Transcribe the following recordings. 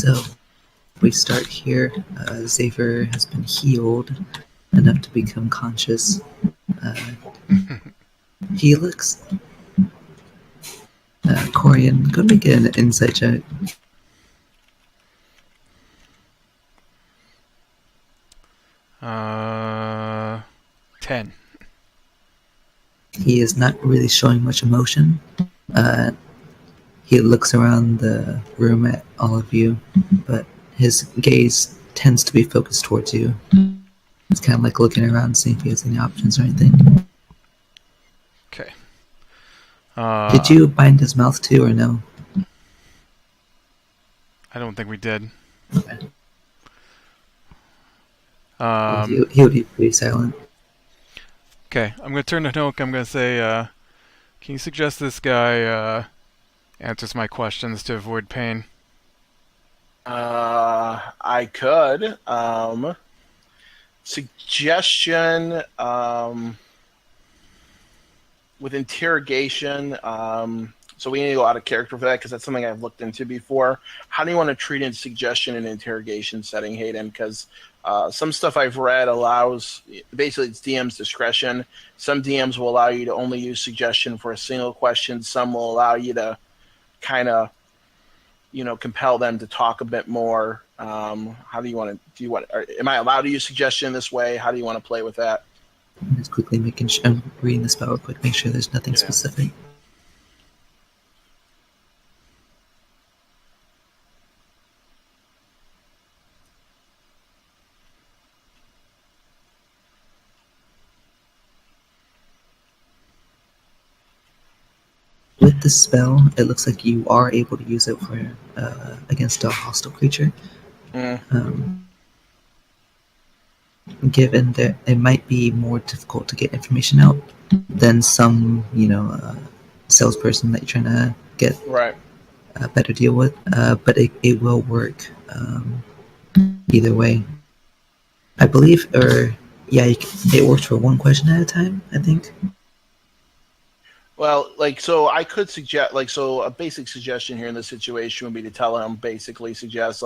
So, we start here. Xavier has been healed enough to become conscious. Helix? Corian, go make an insight check. Uh, 10. He is not really showing much emotion. He looks around the room at all of you, but his gaze tends to be focused towards you. It's kind of like looking around, seeing if he has any options or anything. Okay. Did you bind his mouth too, or no? I don't think we did. Okay. He would be pretty silent. Okay, I'm going to turn to Nook. I'm going to say, can you suggest this guy answers my questions to avoid pain? I could. Suggestion with interrogation. So we need to go out of character for that because that's something I've looked into before. How do you want to treat in suggestion and interrogation setting, Hayden? Because some stuff I've read allows, basically it's DM's discretion. Some DMs will allow you to only use suggestion for a single question. Some will allow you to kind of, compel them to talk a bit more. How do you want to, am I allowed to use suggestion this way? How do you want to play with that? I'm just quickly making sure, I'm reading the spell real quick, make sure there's nothing specific. With the spell, it looks like you are able to use it for against a hostile creature. Given that it might be more difficult to get information out than some, salesperson that you're trying to get a better deal with, but it will work either way. I believe, it works for one question at a time, I think. Well, so I could suggest, a basic suggestion here in this situation would be to tell him, suggest,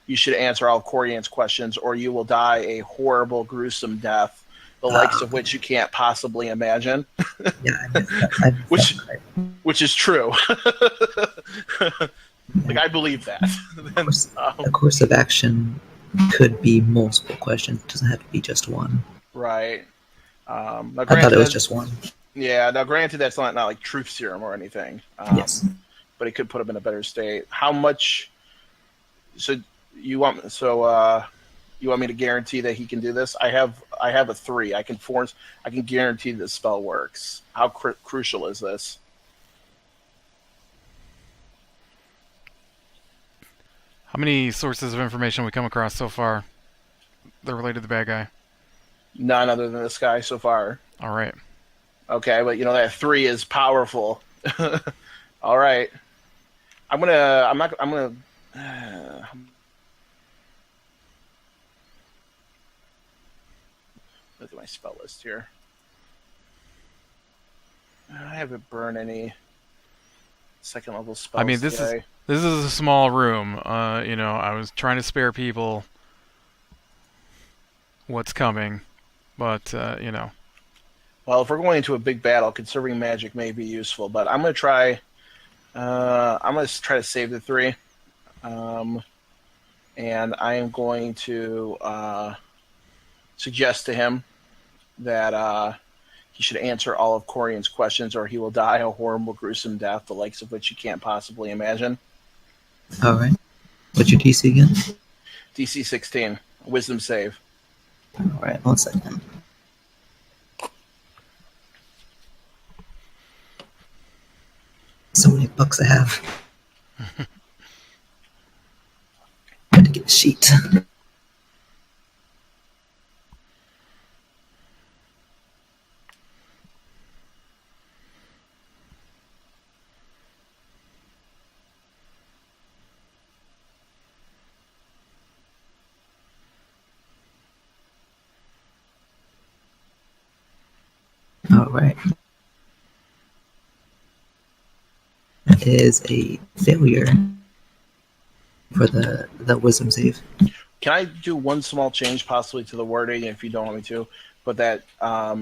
you should answer all of Corian's questions or you will die a horrible, gruesome death, the likes of which you can't possibly imagine. Yeah, which is true. I believe that. A course of action could be multiple questions. It doesn't have to be just one. Right. I thought it was just one. Yeah, now granted that's not like truth serum or anything. Yes. But it could put him in a better state. How much you want me to guarantee that he can do this? I have a 3. I can guarantee the spell works. How crucial is this? How many sources of information we come across so far that are related to the bad guy? None other than this guy so far. All right. Okay, but that 3 is powerful. All right. Look at my spell list here. I haven't burned any second level spells. I mean, this is a small room. I was trying to spare people what's coming, but Well, if we're going into a big battle, conserving magic may be useful, but I'm going to try. I'm going to try to save the 3, and I am going to suggest to him that he should answer all of Corian's questions, or he will die a horrible, gruesome death, the likes of which you can't possibly imagine. All right. What's your DC again? DC 16, Wisdom save. All right. 1 second. So many books I have. Got to get a sheet. All right. That is a failure. for the wisdom save. Can I do one small change possibly to the wording if you don't want me to? But that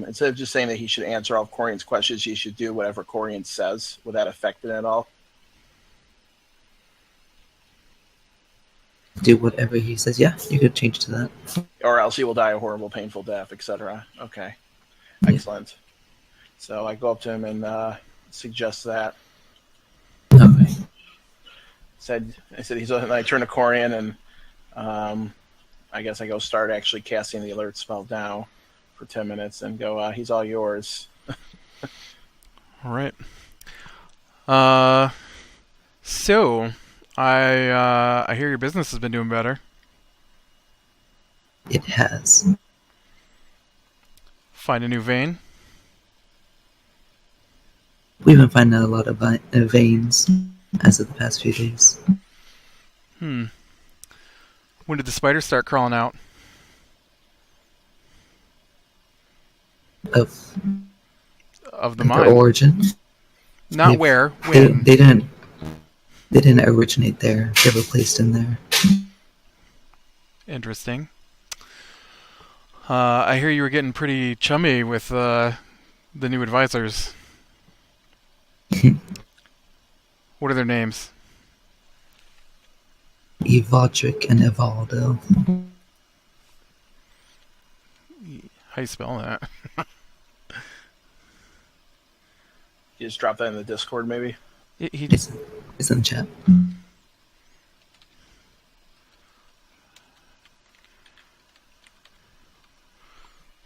instead of just saying that he should answer all of Corian's questions, he should do whatever Corian says. Would that affect it at all? Do whatever he says. Yeah, you could change to that. Or else he will die a horrible, painful death, etc. Okay. Excellent. So I go up to him and suggest that. Okay. I said he's. And I turn to Corian and I guess I go start actually casting the alert spell now for 10 minutes and go. He's all yours. All right. So I hear your business has been doing better. It has. Find a new vein. We've been finding a lot of veins as of the past few days. When did the spiders start crawling out? Of the their mine. origin. Not where. When? They didn't originate there. They were placed in there. Interesting. I hear you were getting pretty chummy with the new advisors. What are their names? Evodric and Evaldo. How you spell that? You just drop that in the Discord, maybe? It's in the chat.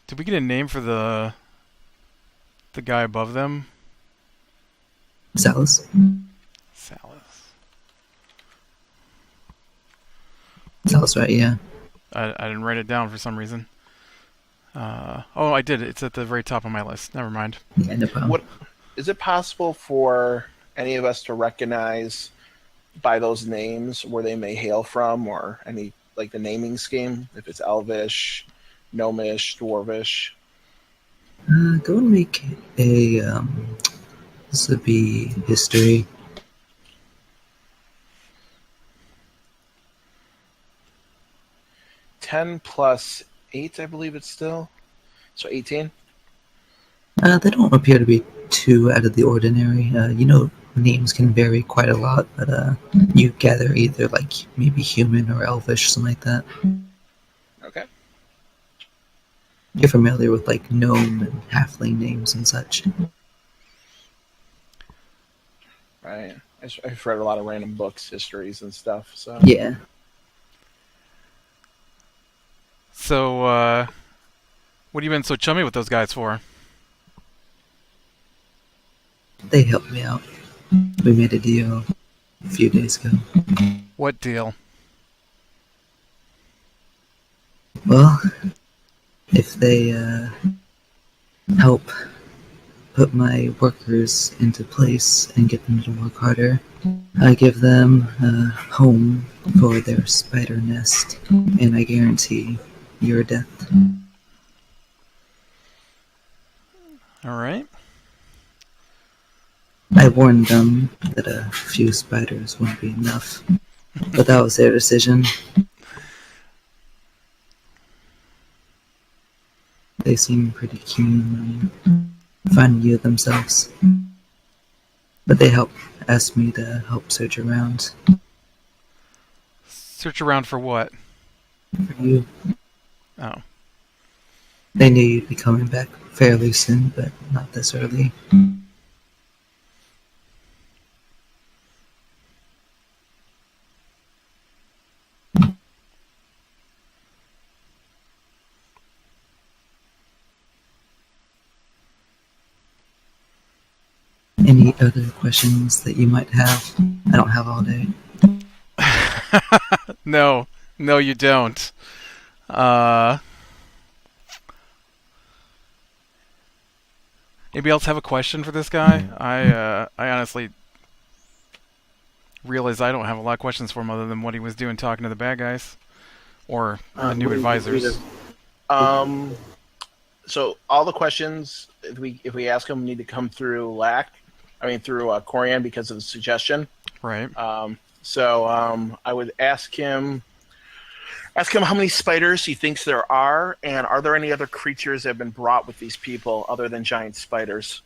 Did we get a name for the guy above them? Salus. Salus, right? Yeah. I didn't write it down for some reason. Oh, I did. It's at the very top of my list. Never mind. Yeah, no problem. Is it possible for any of us to recognize by those names where they may hail from, or any like the naming scheme? If it's Elvish, Gnomish, Dwarvish. Go and make a. This would be history. +10 +8, I believe it's still. So 18. They don't appear to be too out of the ordinary. Names can vary quite a lot, but you gather either like maybe human or elvish, something like that. Okay. You're familiar with like gnome and halfling names and such. Right. I've read a lot of random books, histories, and stuff. So Yeah. So, what have you been so chummy with those guys for? They helped me out. We made a deal a few days ago. What deal? Well, if they help put my workers into place and get them to work harder, I give them a home for their spider nest, and I guarantee your death. All right. I warned them that a few spiders wouldn't be enough, but that was their decision. They seem pretty keen on finding you themselves, but they asked me to help search around. Search around for what? For you. Oh. They knew you'd be coming back fairly soon, but not this early. Any other questions that you might have? I don't have all day. No, you don't. Anybody else have a question for this guy? I honestly realize I don't have a lot of questions for him other than what he was doing talking to the bad guys or the new advisors. So all the questions, if we ask them, need to come through through Corian because of the suggestion. Right. So I would ask him how many spiders he thinks there are, and are there any other creatures that have been brought with these people other than giant spiders?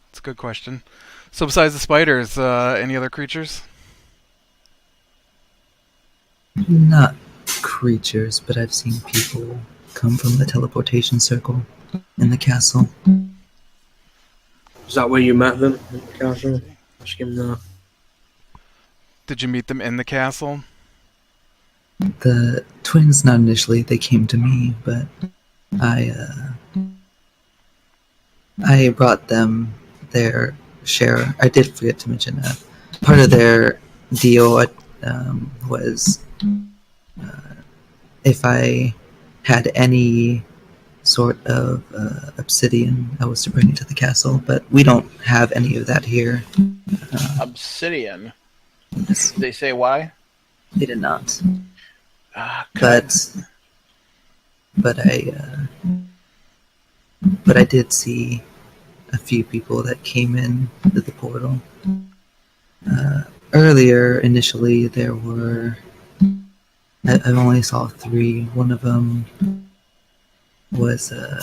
That's a good question. So besides the spiders, any other creatures? Not creatures, but I've seen people come from the teleportation circle in the castle. Is that where you met them in the castle? Ask him that. Did you meet them in the castle? The twins, not initially, they came to me, but I brought them their share. I did forget to mention that. Part of their deal was if I had any sort of obsidian, I was to bring it to the castle, but we don't have any of that here. Obsidian? Yes. Did they say why? They did not. God. But I did see a few people that came in to the portal. Earlier, initially, there were... I only saw 3. One of them was a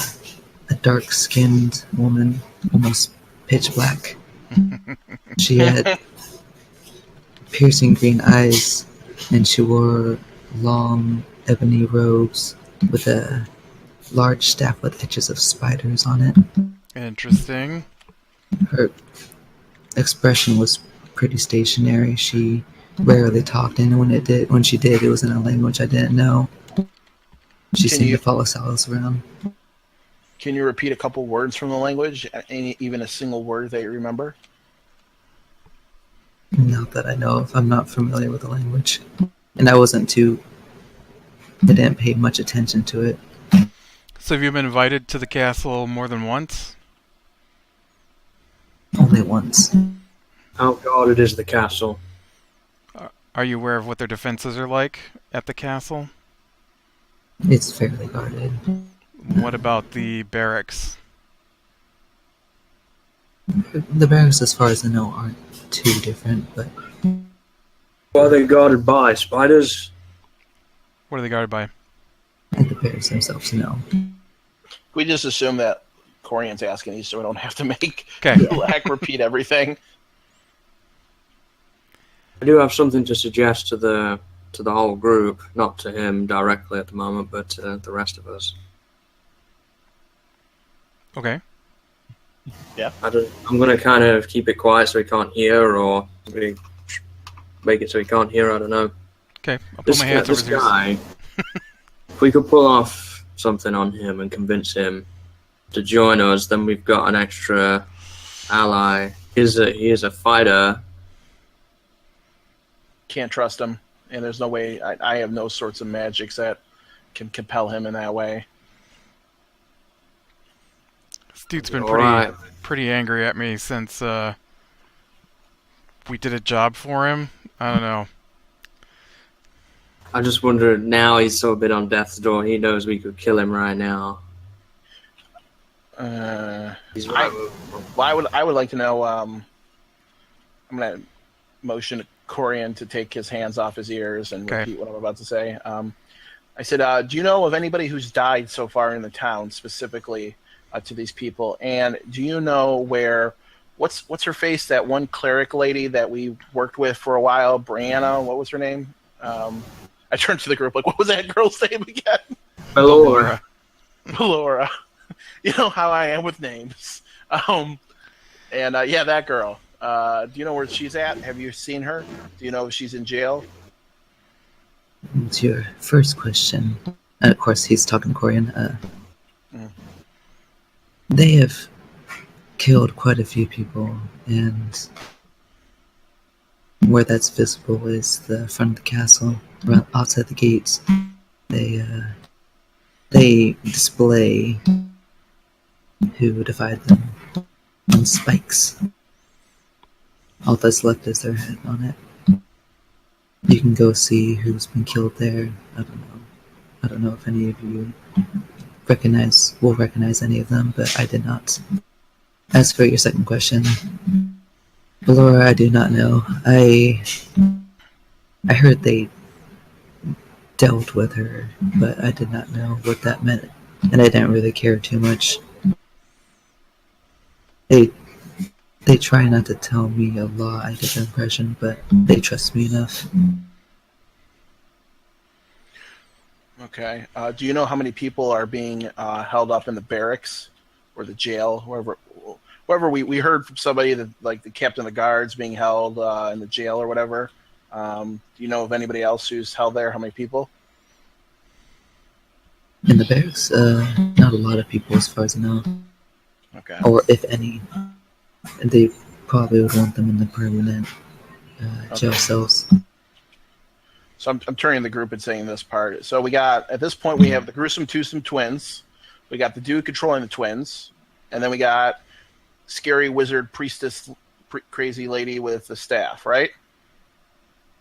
dark-skinned woman, almost pitch black. She had piercing green eyes, and she wore long ebony robes with a large staff with etches of spiders on it. Interesting. Her expression was pretty stationary. She rarely talked, and when she did, it was in a language I didn't know. She seemed to follow Salas around. Can you repeat a couple words from the language? Even a single word that you remember? Not that I know of. I'm not familiar with the language. And I didn't pay much attention to it. So have you been invited to the castle more than once? Only once. How guarded is the castle? Are you aware of what their defenses are like at the castle? It's fairly guarded. What about the barracks? The barracks, as far as I know, aren't too different, but... What are they guarded by? Spiders? What are they guarded by? The barracks themselves, no. We just assume that Corian's asking these so we don't have to make Okay. Black repeat everything. I do have something to suggest to the whole group, not to him directly at the moment, but to the rest of us. Okay. Yeah. I'm going to kind of keep it quiet so he can't hear, or make it so he can't hear, I don't know. Okay, I'll put my hands over his ears. Guy, if we could pull off something on him and convince him to join us, then we've got an extra ally. He is a fighter. Can't trust him, and there's no way. I have no sorts of magics that can compel him in that way. This dude's been All pretty angry at me since we did a job for him. I don't know. I just wonder, now he's so a bit on death's door, he knows we could kill him right now. He's right. I would like to know. I'm gonna motion Corian to take his hands off his ears and repeat what I'm about to say. I said, do you know of anybody who's died so far in the town, specifically to these people? And do you know what's her face, that one cleric lady that we worked with for a while, Brianna, what was her name? I turned to the group like, what was that girl's name again? Laura. Laura. You know how I am with names. Yeah, that girl. Do you know where she's at? Have you seen her? Do you know if she's in jail? To your first question, and of course he's talking to Corian. They have killed quite a few people, and where that's visible is the front of the castle, around outside the gates. They display who defied them on spikes. All that's left is their head on it. You can go see who's been killed there. I don't know if any of you will recognize any of them, but I did not. As for your second question, Laura, I do not know. I heard they dealt with her, but I did not know what that meant, and I didn't really care too much. They try not to tell me a lot, I get the impression, but they trust me enough. Okay. Do you know how many people are being held up in the barracks or the jail, wherever we heard from somebody that like the captain of the guards being held in the jail or whatever. Do you know of anybody else who's held there? How many people? In the barracks, not a lot of people as far as I know. Okay. Or if any, they probably would want them in the permanent jail cells. So I'm turning the group and saying this part. So we got, at this point, we have the gruesome twosome twins. We got the dude controlling the twins. And then we got scary wizard priestess crazy lady with the staff, right?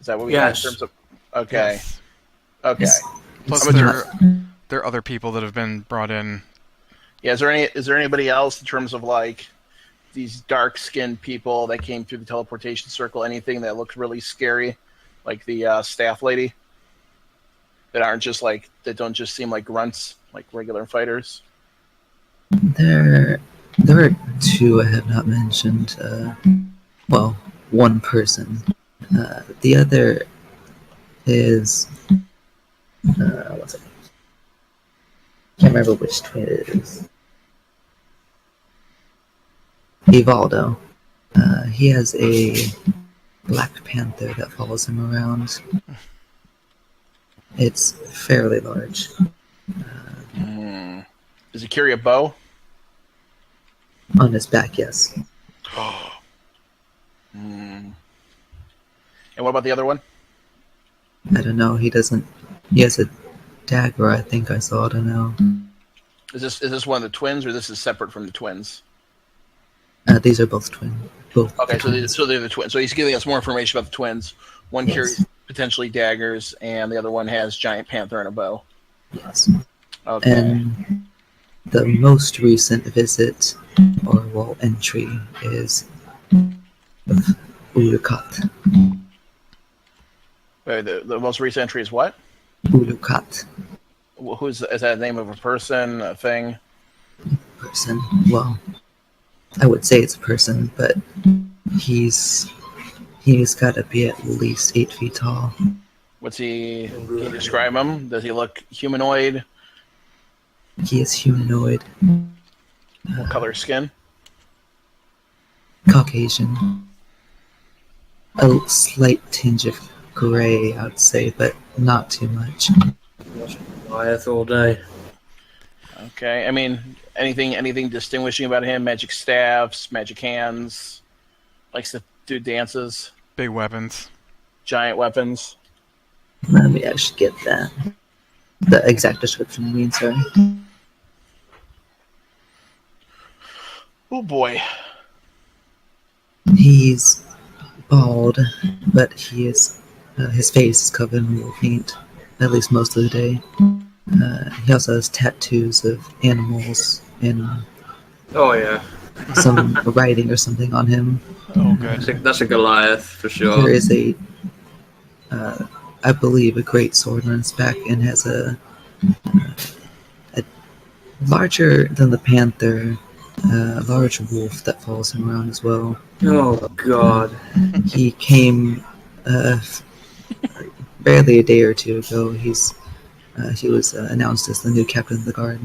Is that what we got in terms of... Okay. Yes. Okay. Yes. Plus, there are other people that have been brought in. Yeah, is there anybody else in terms of like these dark-skinned people that came through the teleportation circle, anything that looked really scary? Like the staff lady, that aren't just like, that don't just seem like grunts, like regular fighters. There are two I have not mentioned. Well, one person. The other is what's it? Can't remember which twin it is. Evaldo. He has a Black Panther that follows him around. It's fairly large. Does he carry a bow? On his back, yes. And what about the other one? I don't know. He doesn't. He has a dagger. I think I saw. I don't know. Is this one of the twins, or this is separate from the twins? These are both twin. Both. Okay, the so they're the twins. So he's giving us more information about the twins. One carries potentially daggers, and the other one has giant panther and a bow. Yes. Okay. And the most recent visit, or entry, is with Ulukat. Wait, the most recent entry is what? Ulukat. Is that the name of a person, a thing? Person. Well, I would say it's a person, but he's got to be at least 8 feet tall. What's he? Can you describe him? Does he look humanoid? He is humanoid. What color skin? Caucasian. A slight tinge of gray, I would say, but not too much. Goliath all day. Okay, I mean, anything distinguishing about him? Magic staffs, magic hands, likes to do dances, Big weapons. giant weapons. Let me actually get that. The exact description, I mean, sorry. Oh boy. He's bald, but his face is covered in wool paint, at least most of the day. He also has tattoos of animals and Oh yeah, some writing or something on him. Oh, good. that's a Goliath for sure. There is I believe, a great sword on his back, and has a larger than the panther, large wolf that follows him around as well. Oh god. He came barely a day or two ago. He was announced as the new captain of the guard.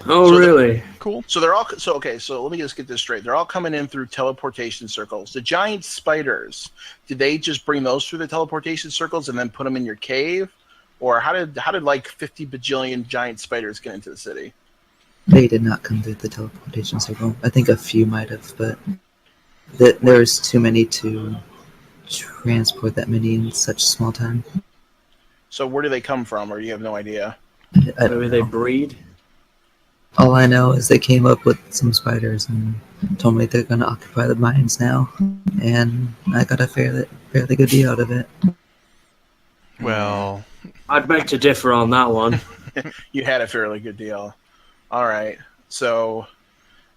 Oh So really? Cool. So they're all okay. So let me just get this straight. They're all coming in through teleportation circles. The giant spiders, did they just bring those through the teleportation circles and then put them in your cave, or how did like 50 bajillion giant spiders get into the city? They did not come through the teleportation circle. I think a few might have, but there's too many to transport that many in such small time. So where do they come from, or you have no idea? I don't Maybe know. they breed. All I know is they came up with some spiders and told me they're going to occupy the mines now, and I got a fairly good deal out of it. Well, I'd beg to differ on that one. You had a fairly good deal. All right. So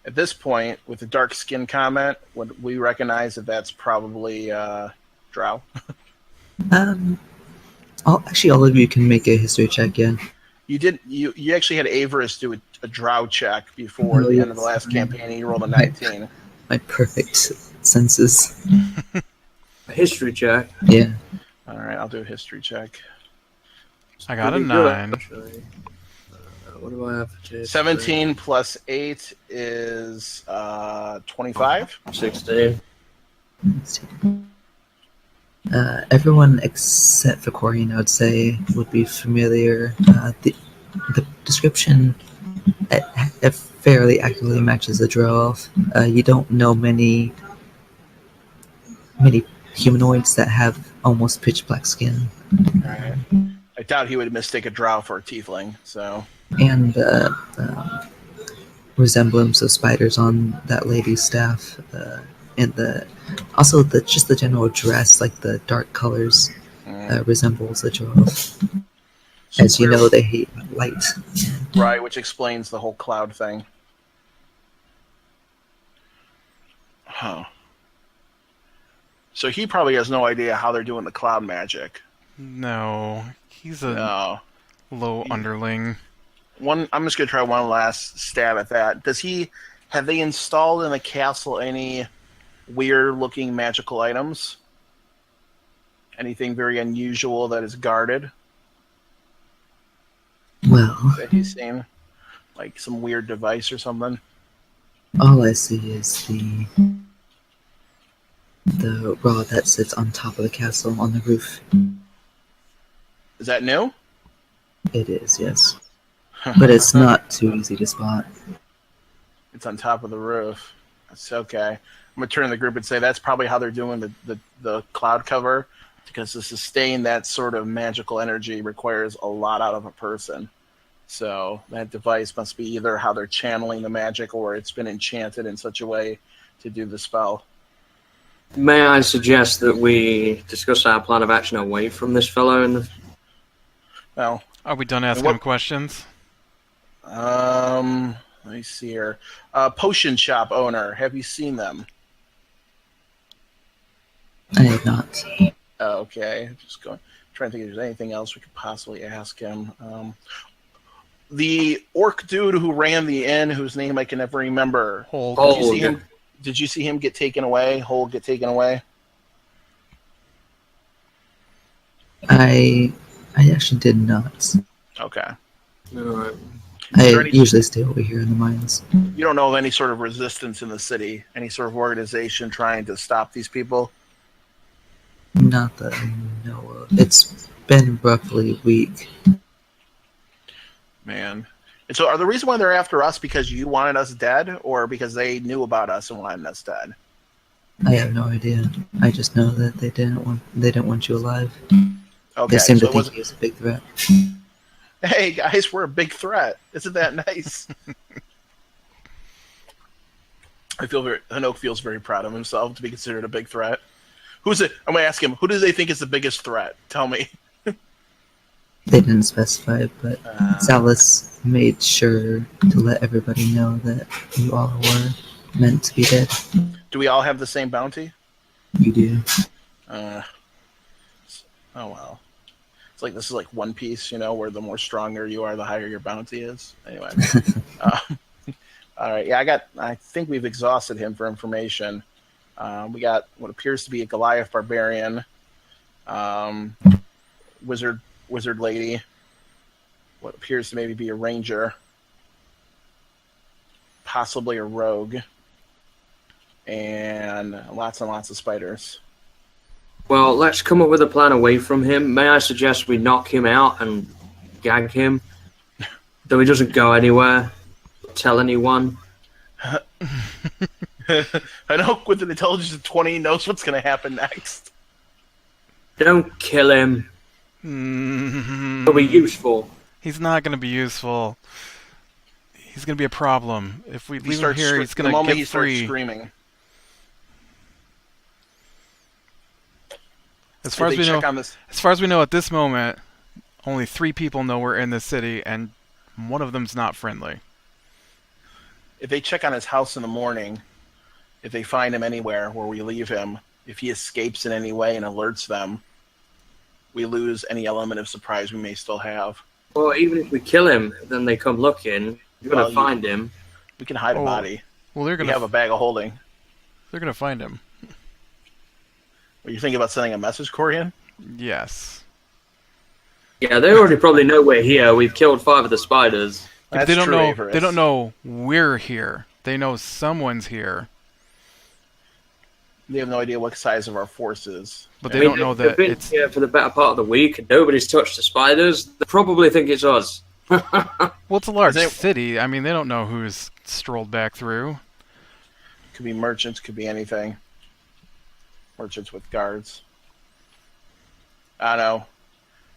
at this point, with the dark skin comment, would we recognize that that's probably Drow? Actually, all of you can make a history check. Yeah. You did. You actually had Avarice do a drow check before Oh, the end of the yes. last campaign, and you rolled a 19. My perfect senses. A history check. Yeah. All right, I'll do a history check. I got a Pretty good, 9. actually. What do I have for history? 17 plus 8 is 25. 16. Let's see. Everyone except for Corian, I would say, would be familiar. The description fairly accurately matches a drow elf. You don't know many humanoids that have almost pitch black skin. All right. I doubt he would mistake a drow for a tiefling. So. And resemblance of spiders on that lady's staff, and also just the general dress, like the dark colors, resembles the drow. So as you know, they hate light. Right, which explains the whole cloud thing. Huh. So he probably has no idea how they're doing the cloud magic. No, he's a low underling. I'm just gonna try one last stab at that. Have they installed in the castle any weird-looking magical items? Anything very unusual that is guarded? Well, That he's seen, like some weird device or something. all I see is the rod that sits on top of the castle on the roof. Is that new? It is, yes, but it's not too easy to spot. It's on top of the roof. That's okay. I'm gonna turn to the group and say that's probably how they're doing the cloud cover, because to sustain that sort of magical energy requires a lot out of a person. So that device must be either how they're channeling the magic or it's been enchanted in such a way to do the spell. May I suggest that we discuss our plan of action away from this fellow? Well, are we done asking him questions? Let me see here. Potion shop owner, have you seen them? I have not. Okay, just trying to think if there's anything else we could possibly ask him. The orc dude who ran the inn, whose name I can never remember. Did you see him get taken away? Hole get taken away? I actually did not. Okay. Alright. I usually stay over here in the mines. You don't know of any sort of resistance in the city? Any sort of organization trying to stop these people? Not that I know of. It's been roughly a week. Man. And so are the reason why they're after us because you wanted us dead, or because they knew about us and wanted us dead? I have no idea. I just know that they didn't want you alive. Okay, They seem so to think he was a big threat. Hey guys, we're a big threat. Isn't that nice? Hanoak feels very proud of himself to be considered a big threat. Who's it? I'm gonna ask him. Who do they think is the biggest threat? Tell me. They didn't specify, but Salas made sure to let everybody know that you all were meant to be dead. Do we all have the same bounty? You do. Oh well. It's like this is like One Piece, where the more stronger you are, the higher your bounty is. Anyway. All right. Yeah, I think we've exhausted him for information. We got what appears to be a Goliath barbarian, wizard lady, what appears to maybe be a ranger, possibly a rogue, and lots of spiders. Well, let's come up with a plan away from him. May I suggest we knock him out and gag him, though he doesn't go anywhere, tell anyone? I know with an intelligence of 20 knows what's going to happen next. Don't kill him. He'll be useful. He's not going to be useful. He's going to be a problem. If we leave him here, he's going to get free. Starts screaming. As far as we know at this moment, only 3 people know we're in this city, and one of them's not friendly. If they check on his house in the morning, if they find him anywhere where we leave him, if he escapes in any way and alerts them, we lose any element of surprise we may still have. Well, even if we kill him, then they come looking. You're going to find him. We can hide a body. Well, they're going to have a bag of holding. They're going to find him. Are you thinking about sending a message, Corian? Yes. Yeah, they already probably know we're here. We've killed 5 of the spiders. They don't know. They don't know we're here. They know someone's here. They have no idea what size of our force is. But they don't know that they've been here for the better part of the week, and nobody's touched the spiders. They probably think it's us. Well, it's a large city. I mean, they don't know who's strolled back through. Could be merchants. Could be anything. Merchants with guards. I don't know.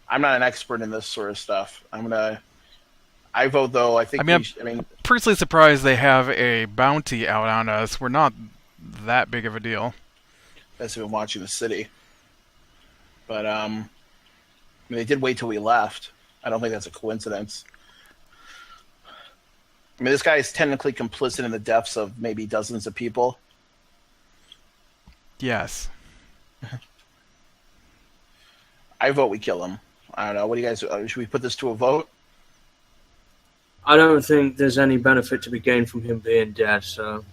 I'm not an expert in this sort of stuff. I vote though. I think. I'm personally surprised they have a bounty out on us. We're not that big of a deal. That's been watching the city. But they did wait till we left. I don't think that's a coincidence. I mean, this guy is technically complicit in the deaths of maybe dozens of people. Yes. I vote we kill him. I don't know. What do you guys? Should we put this to a vote? I don't think there's any benefit to be gained from him being dead. So,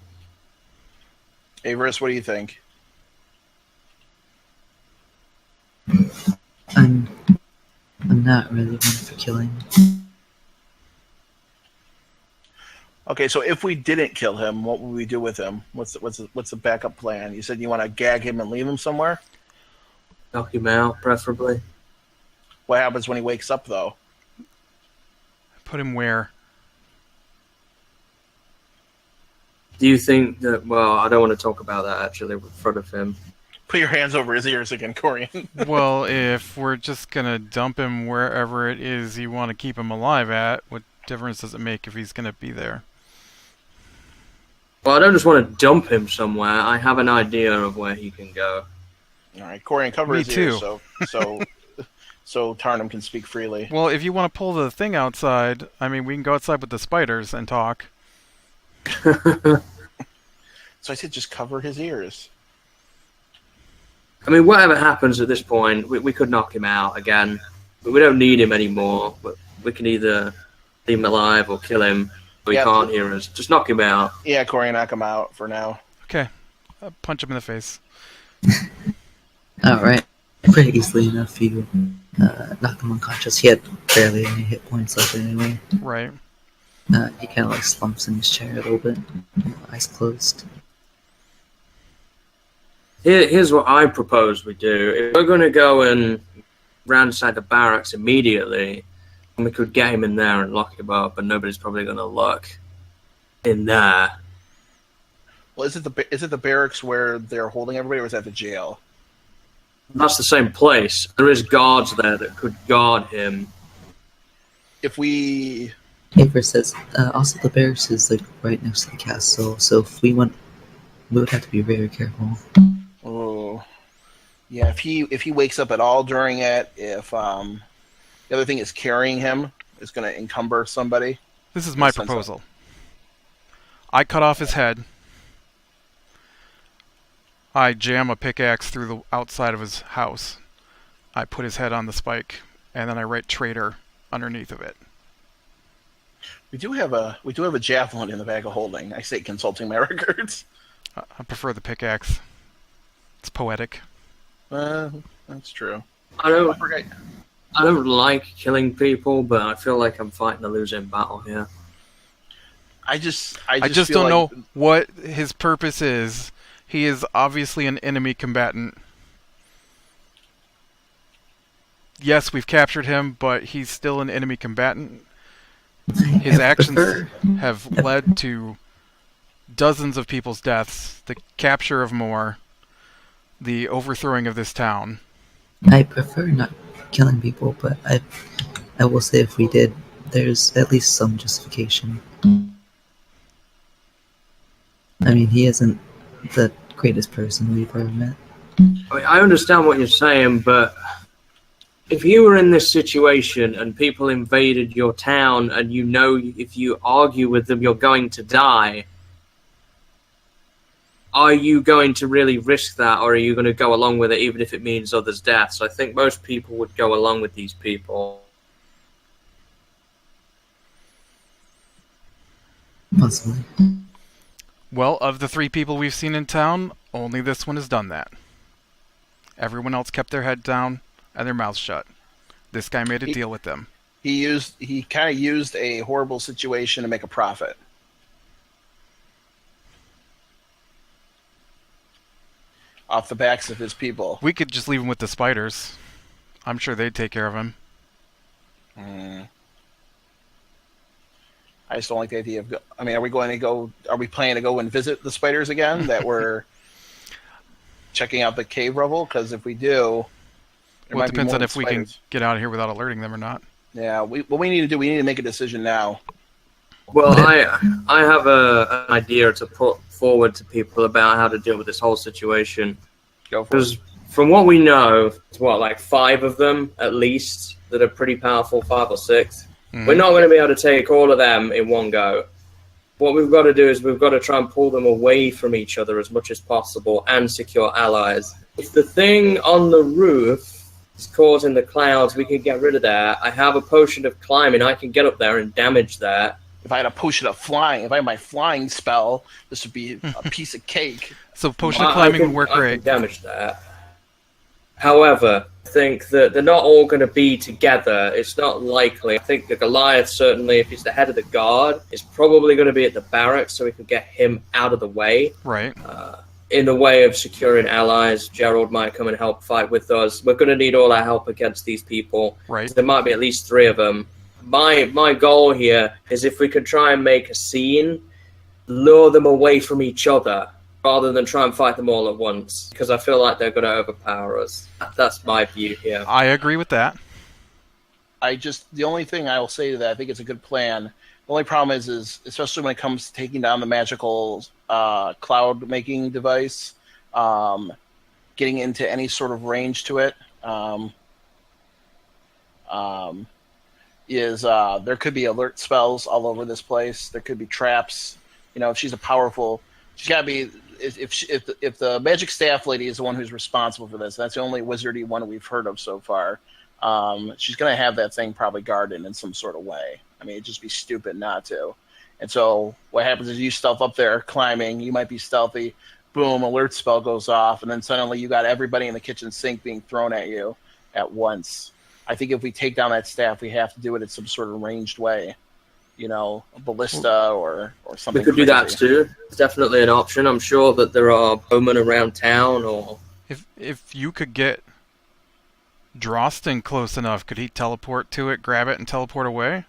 Averis, what do you think? I'm not really one for killing. Okay, so if we didn't kill him, what would we do with him? What's the backup plan? You said you want to gag him and leave him somewhere? Knock him out, preferably. What happens when he wakes up, though? Put him where? Do you think that... Well, I don't want to talk about that, actually, in front of him. Put your hands over his ears again, Corian. Well, if we're just going to dump him wherever it is you want to keep him alive at, what difference does it make if he's going to be there? Well, I don't just want to dump him somewhere. I have an idea of where he can go. All right, Corian, cover Me his too. ears so Tarnum can speak freely. Well, if you want to pull the thing outside, I mean, we can go outside with the spiders and talk. So I said just cover his ears. I mean, whatever happens at this point, we could knock him out again. But we don't need him anymore. We can either leave him alive or kill him. But he can't hear us. Just knock him out. Yeah, Corian, knock him out for now. Okay. Punch him in the face. Alright. Pretty easily enough, you knock him unconscious. He had barely any hit points left anyway. Right. He kind of like slumps in his chair a little bit, eyes closed. Here's what I propose we do. If we're going to go and ransack the barracks immediately, we could get him in there and lock him up, and nobody's probably going to look in there. Well, is it the barracks where they're holding everybody, or is that the jail? That's the same place. There is guards there that could guard him. If we... Aver says, also the barracks is like right next to the castle, so if we went, we would have to be very careful. Oh, yeah. If he wakes up at all during it, if the other thing is carrying him, is going to encumber somebody. This is my proposal. I cut off his head. I jam a pickaxe through the outside of his house. I put his head on the spike, and then I write traitor underneath of it. We do have a javelin in the bag of holding. I say consulting my records. I prefer the pickaxe. It's poetic. That's true. I don't like killing people, but I feel like I'm fighting a losing battle here. I just don't know what his purpose is. He is obviously an enemy combatant. Yes, we've captured him, but he's still an enemy combatant. His actions have led to dozens of people's deaths, the capture of more, the overthrowing of this town. I prefer not killing people, but I will say if we did, there's at least some justification. I mean, he isn't the greatest person we've ever met. I mean, I understand what you're saying, but if you were in this situation and people invaded your town and you know if you argue with them you're going to die, are you going to really risk that, or are you going to go along with it even if it means others' deaths? I think most people would go along with these people. Possibly. Well, of the 3 people we've seen in town, only this one has done that. Everyone else kept their head down and their mouths shut. This guy made a deal with them. He kind of used a horrible situation to make a profit. Off the backs of his people. We could just leave him with the spiders. I'm sure they'd take care of him. I just don't like the idea of... I mean, are we planning to go and visit the spiders again that were checking out the cave rubble? Because if we do... Well, it depends on if we can get out of here without alerting them or not. Yeah, what we need to do, we need to make a decision now. Well, I have an idea to put forward to people about how to deal with this whole situation. Go for it. From what we know, it's like 5 of them at least that are pretty powerful, 5 or 6. We're not going to be able to take all of them in one go. What we've got to do is we've got to try and pull them away from each other as much as possible and secure allies. If the thing on the roof is causing the clouds, we can get rid of that. I have a potion of climbing. I can get up there and damage that. If I had a potion of flying, if I had my flying spell, this would be a piece of cake. So potion of climbing would work great. I can damage that. However, I think that they're not all going to be together. It's not likely. I think the Goliath, certainly, if he's the head of the guard, is probably going to be at the barracks so we can get him out of the way. Right. In the way of securing allies, Gerald might come and help fight with us. We're going to need all our help against these people. Right. There might be at least 3 of them. My goal here is if we could try and make a scene, lure them away from each other, rather than try and fight them all at once, because I feel like they're going to overpower us. That's my view here. I agree with that. The only thing I will say to that, I think it's a good plan. The only problem is especially when it comes to taking down the magical cloud making device, getting into any sort of range to it, there could be alert spells all over this place. There could be traps. If she's she's got to be. If the magic staff lady is the one who's responsible for this, that's the only wizardy one we've heard of so far. She's going to have that thing probably guarded in some sort of way. I mean, it'd just be stupid not to. And so what happens is you stealth up there climbing. You might be stealthy. Boom, alert spell goes off, and then suddenly you got everybody in the kitchen sink being thrown at you at once. I think if we take down that staff, we have to do it in some sort of ranged way. A ballista or something. We could do that too. It's definitely an option. I'm sure that there are bowmen around town. Or if you could get Drosten close enough, could he teleport to it, grab it, and teleport away?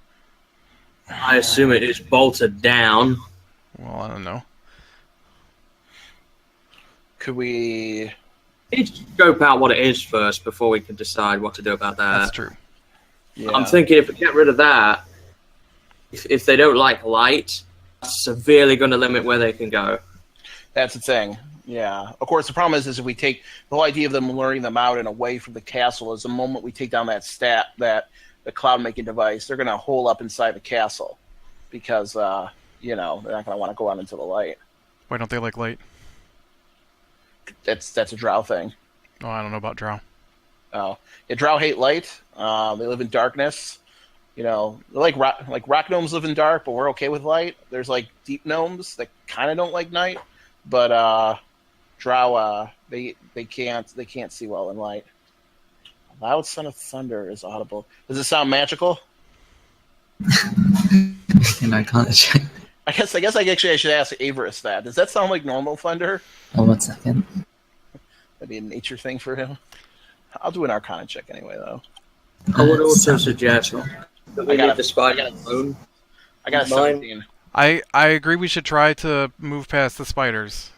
I assume it is bolted down. Well, I don't know. Could we... We need to scope out what it is first before we can decide what to do about that. That's true. Yeah. I'm thinking if we get rid of that, if they don't like light, that's severely going to limit where they can go. That's the thing. Yeah. Of course, the problem is if we take the whole idea of them luring them out and away from the castle is the moment we take down the cloud making device, they're going to hole up inside the castle because they're not going to want to go out into the light. Why don't they like light? That's a drow thing. Oh, I don't know about drow. Oh, yeah, drow hate light. They live in darkness. Like rock gnomes live in dark, but we're okay with light. There's like deep gnomes that kind of don't like night, but drow they can't see well in light. A loud son of thunder is audible. Does it sound magical? And I can't check. I guess I should ask Averis that. Does that sound like normal thunder? Oh, 1 second. That'd be a nature thing for him. I'll do an Arcana check anyway, though. I would also suggest that we leave the spider alone. I got a 17. I agree we should try to move past the spiders.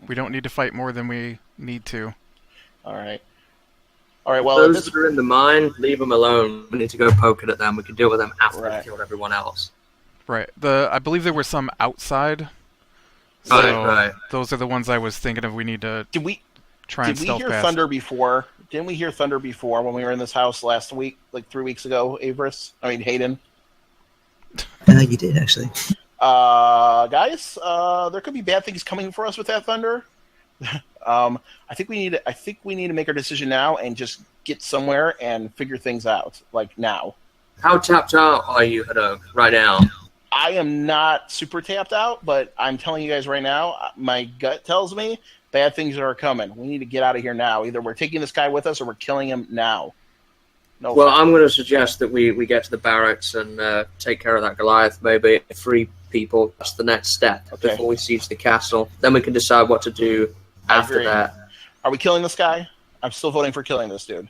We don't need to fight more than we need to. All right. Well, those that are in the mine, leave them alone. We need to go poking at them. We can deal with them after we've killed everyone else. Right. I believe there were some outside. So right. Those are the ones I was thinking of. We need to try and stealth past. Did we hear thunder before? Didn't we hear thunder before when we were in this house last week, like 3 weeks ago, Hayden? You did, actually. Guys, there could be bad things coming for us with that thunder. I think we need to make our decision now and just get somewhere and figure things out, like now. How tapped out are you, Haddock, right now? I am not super tapped out, but I'm telling you guys right now, my gut tells me bad things are coming. We need to get out of here now. Either we're taking this guy with us or we're killing him now. No. Well, I'm going to suggest that we get to the barracks and take care of that Goliath, maybe 3 people. That's the next step before we siege the castle. Then we can decide what to do after that. Are we killing this guy? I'm still voting for killing this dude.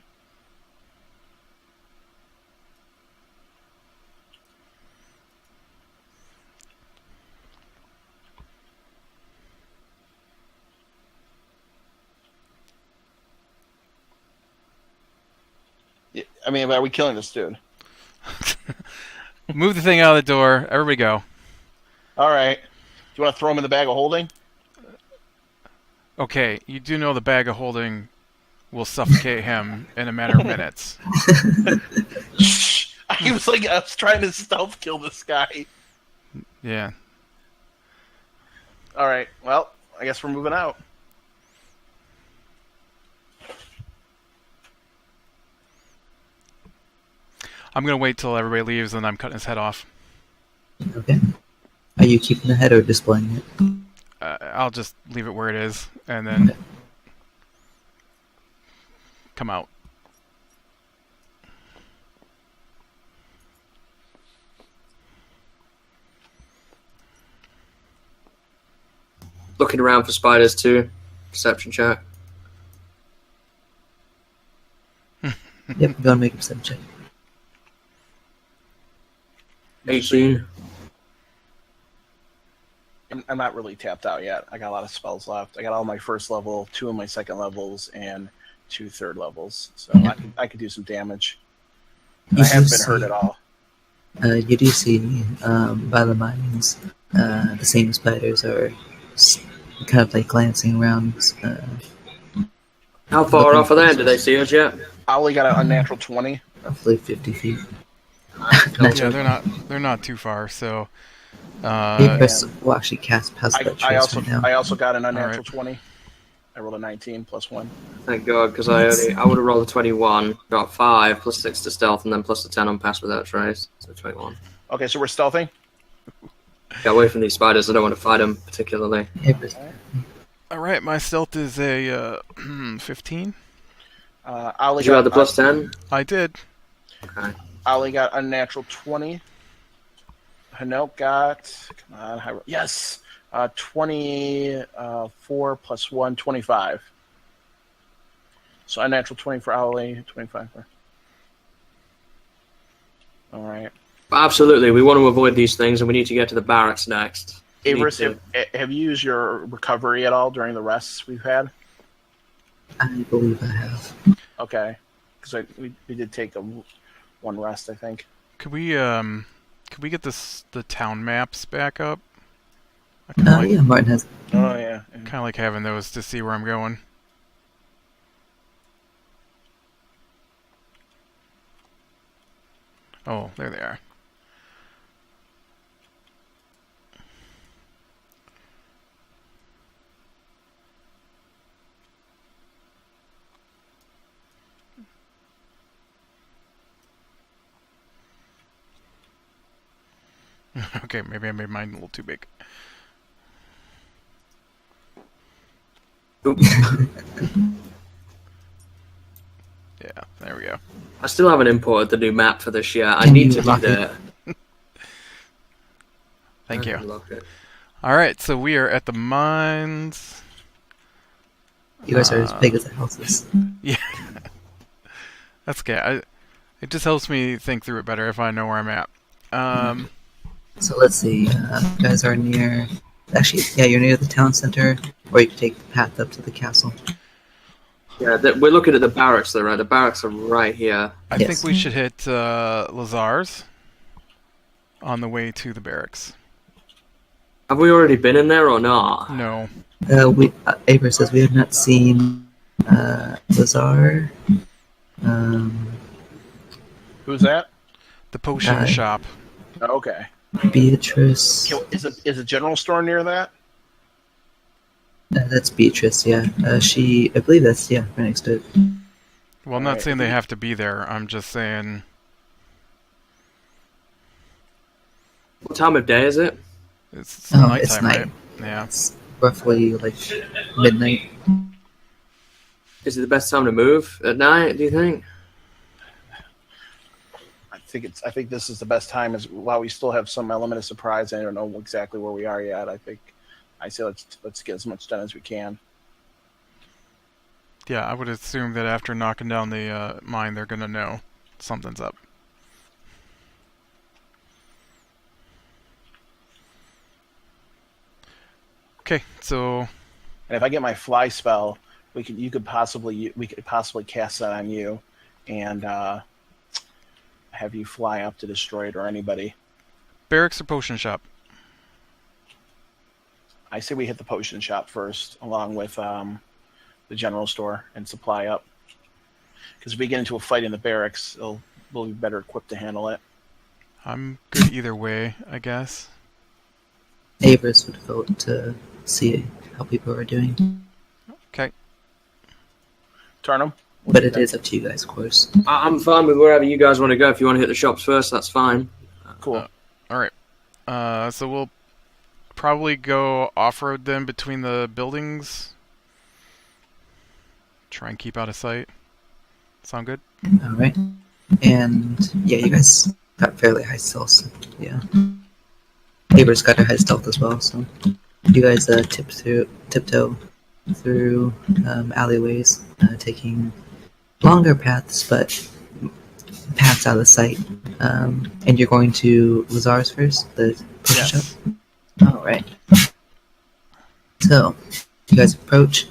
I mean, are we killing this dude? Move the thing out of the door. Everybody go. All right. Do you want to throw him in the bag of holding? Okay, you do know the bag of holding will suffocate him in a matter of minutes. I was trying to stealth kill this guy. Yeah. All right. Well, I guess we're moving out. I'm going to wait till everybody leaves and I'm cutting his head off. Okay. Are you keeping the head or displaying it? I'll just leave it where it is and then come out. Looking around for spiders too. Perception check. Yep, go and make a perception check. 18. I'm not really tapped out yet. I got a lot of spells left. I got all my first level, 2 of my second levels, and 2 third levels. So Yeah. I could do some damage. You I haven't do been hurt at all. You do see by the mines, the same spiders are kind of like glancing around. How far off are they? Do they see us yet? I only got an unnatural 20. Roughly 50 feet. Yeah, they're not too far, so will actually cast past that I trace right now. also got an unnatural Alright. 20. I rolled a 19 plus 1. Thank God, because I would have rolled a 21, got 5 plus 6 to stealth, and then plus a 10 on pass without trace, so 21. Okay, so we're stealthing. Get away from these spiders. I don't want to fight them particularly. all right, my stealth is a 15. Did you have the plus 10? I did. Okay. Ollie got unnatural 20. Hanok got, come on, yes, 24 plus 1, 25. So unnatural 20 for Ollie, 25 for. All right. Absolutely, we want to avoid these things, and we need to get to the barracks next. Avarice, have you used your recovery at all during the rests we've had? I believe I have. Okay, because we did take one rest, I think. Could we get the town maps back up? Yeah, Martin has. Oh yeah. Kind of like having those to see where I'm going. Oh, there they are. Okay, maybe I made mine a little too big. Oops. Yeah, there we go. I still haven't imported the new map for this yet. I Can need you to do lock that. Thank you. Unlock it. Alright, so we are at the mines. You guys are as big as the houses. Yeah. That's okay. It just helps me think through it better if I know where I'm at. So let's see. You guys are near. Actually, yeah, you're near the town center, or you can take the path up to the castle. Yeah, we're looking at the barracks though, right? The barracks are right here. I think we should hit Lazar's on the way to the barracks. Have we already been in there or not? No. Abra says we have not seen Lazar. Who's that? The potion shop. Okay. Beatrice. Is a general store near that? That's Beatrice, yeah. I believe that's, right next to it. Well, I'm not saying they have to be there. I'm just saying... What time of day is it? It's nighttime, it's night. right? Yeah. It's roughly like midnight. Is it the best time to move at night, do you think? I think this is the best time, as while we still have some element of surprise. I don't know exactly where we are yet. I say let's get as much done as we can. Yeah, I would assume that after knocking down the mine, they're gonna know something's up. Okay, so... And if I get my fly spell, we could possibly cast that on you, and have you fly up to destroy it or anybody. Barracks or potion shop? I say we hit the potion shop first, along with the general store, and supply up. Because if we get into a fight in the barracks, we'll be better equipped to handle it. I'm good either way, I guess. Avers would vote to see how people are doing. Okay. Turnham? But it is up to you guys, of course. I'm fine with wherever you guys want to go. If you want to hit the shops first, that's fine. Cool. Alright. So we'll probably go off-road then between the buildings. Try and keep out of sight. Sound good? Alright. And, yeah, you guys got fairly high stealth, so, yeah. Avers got her high stealth as well, so... You guys tiptoe through alleyways, taking longer paths, but paths out of sight. And you're going to Lazar's first, the potion shop? Alright. So, you guys approach.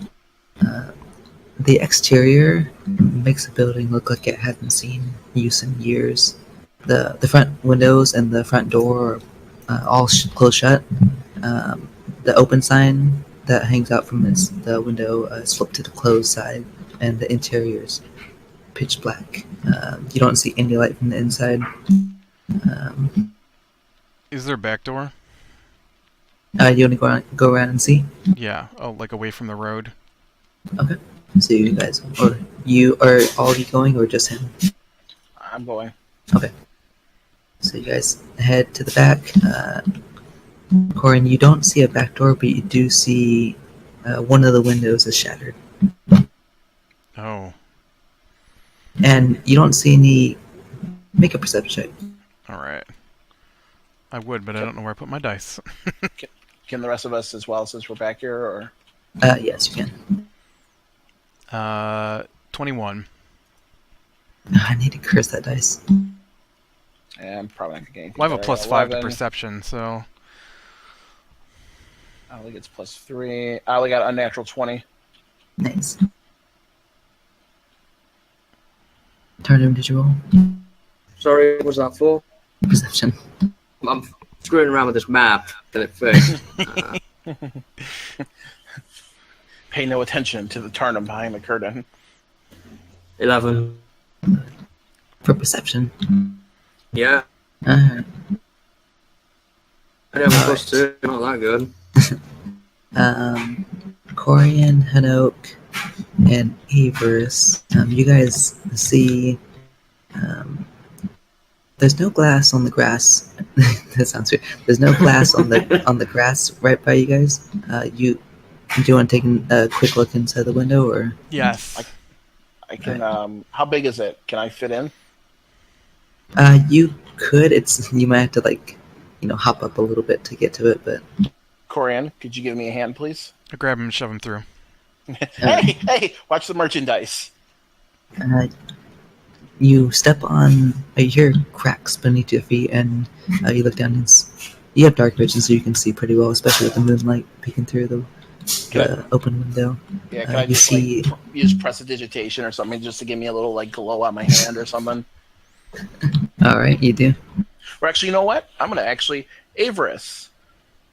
The exterior makes the building look like it hasn't seen use in years. The front windows and the front door are all closed shut. The open sign that hangs out from the window is flipped to the closed side, and the interior is pitch black. You don't see any light from the inside. Is there a back door? You only go around and see? Yeah. Oh, like away from the road? Okay. So you guys, or you are all of you going, or just him? I'm going. Okay. So you guys head to the back. Corin, you don't see a back door, but you do see one of the windows is shattered. Oh. And you don't see any... Make a perception check. Alright. I would, but I don't know where I put my dice. Can the rest of us as well, since we're back here, or? Yes, you can. 21. I need to curse that dice. Yeah, I'm probably not going to gain. Well, I have a +5 to perception, so... I think it's +3. I only got a unnatural 20. Nice. Turnham, did you roll? Sorry, what was that for? Perception. I'm screwing around with this map. Get it fixed. Pay no attention to the Turnham behind the curtain. 11. For perception? Yeah. Uh, I have a +2. Not that good. Corian, Hanoak, and Avers, you guys see there's no glass on the grass. That sounds weird. There's no glass on the grass right by you guys. Do you want to take a quick look inside the window, or? Yes. I can. How big is it? Can I fit in? You could. You might have to hop up a little bit to get to it, but. Corian, could you give me a hand, please? I grab him and shove him through. Hey! Watch the merchandise. You step on. You hear cracks beneath your feet, and you look down. And you have dark vision, so you can see pretty well, especially with the moonlight peeking through the open window. Yeah, can I just use prestidigitation or something just to give me a little glow on my hand or something? All right, you do. Or actually, you know what? I'm gonna Avarice,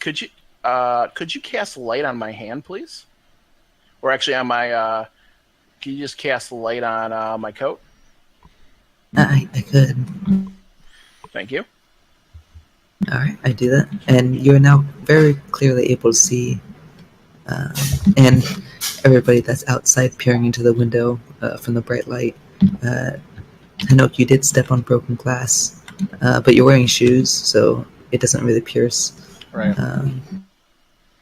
could you cast light on my hand, please? Or actually, on my can you just cast light on my coat? I could. Thank you. All right, I do that, and you're now very clearly able to see, and everybody that's outside peering into the window from the bright light. Hanok, you did step on broken glass, but you're wearing shoes, so it doesn't really pierce. Right.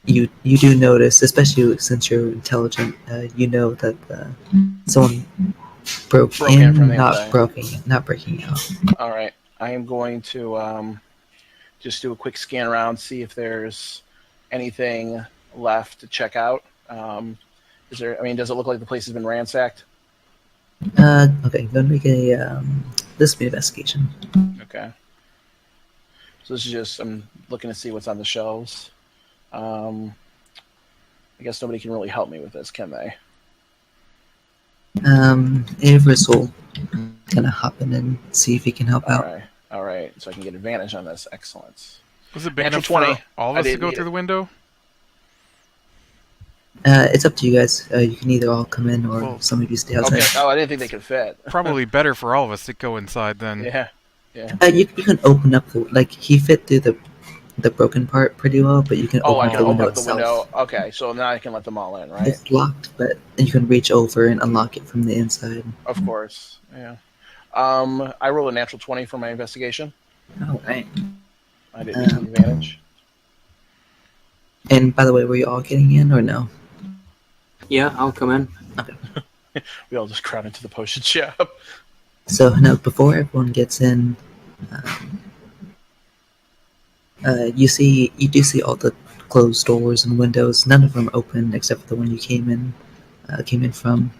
You do notice, especially since you're intelligent, you know that someone broke in, from the not inside. breaking out. All right. I am going to just do a quick scan around, see if there's anything left to check out. Is there? I mean, does it look like the place has been ransacked? Okay, go and make a this be investigation. Okay. So this is just I'm looking to see what's on the shelves. I guess nobody can really help me with this, can they? Avarice will kind of hop in and see if he can help out. All right. So I can get advantage on this. Excellent. Was it big Natural enough 20. for all of us to go through the window? It's up to you guys. You can either all come in or some of you stay outside. Okay. Oh, I didn't think they could fit. Probably better for all of us to go inside then. Yeah. You can open up he fit through the broken part pretty well, but you can open up the window itself. Okay, so now I can let them all in, right? It's locked, but you can reach over and unlock it from the inside. Of course, yeah. I rolled a natural 20 for my investigation. All right. I didn't need advantage. And by the way, were you all getting in or no? Yeah, I'll come in. Okay. We all just crowd into the potion shop. So now, before everyone gets in, you do see all the closed doors and windows. None of them are open except for the one you came in from.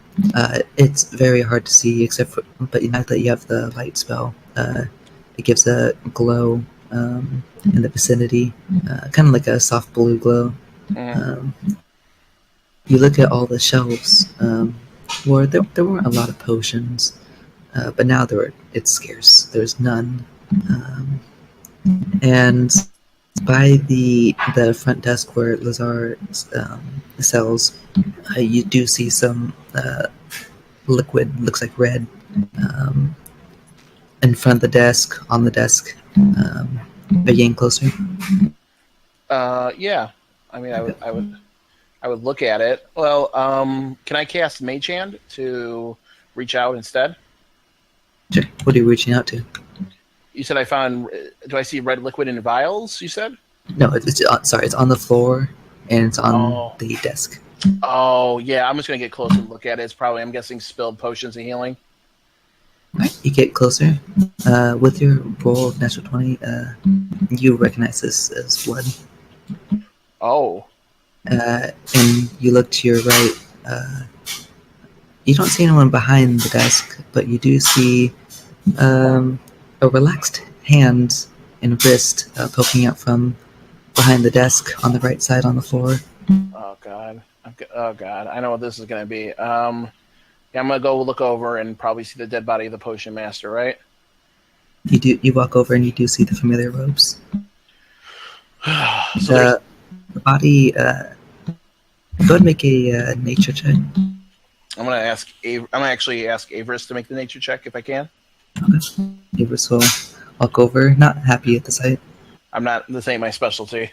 It's very hard to see, but now that you have the light spell, it gives a glow in the vicinity, kind of like a soft blue glow. You look at all the shelves, where there weren't a lot of potions, but now it's scarce. There's none, and by the front desk where Lazar sells, you do see some liquid, looks like red, in front of the desk, on the desk. Are you getting closer? Yeah. I mean, I would look at it. Well, can I cast Mage Hand to reach out instead? Sure. What are you reaching out to? You said I found. Do I see red liquid in vials? You said. No, it's on the floor and it's on the desk. Oh yeah, I'm just gonna get closer and look at it. It's probably, I'm guessing, spilled potions of healing. Right, you get closer. With your roll of natural 20, you recognize this as blood. Oh. And you look to your right. You don't see anyone behind the desk, but you do see a relaxed hand and wrist poking out from behind the desk on the right side on the floor. Oh god. I know what this is gonna be. Yeah, I'm gonna go look over and probably see the dead body of the potion master, right? You walk over and you do see the familiar robes. The body. Go ahead and make a nature check. I'm gonna actually ask Avarice to make the nature check if I can. Okay. Avarice will walk over, not happy at the sight. This ain't my specialty.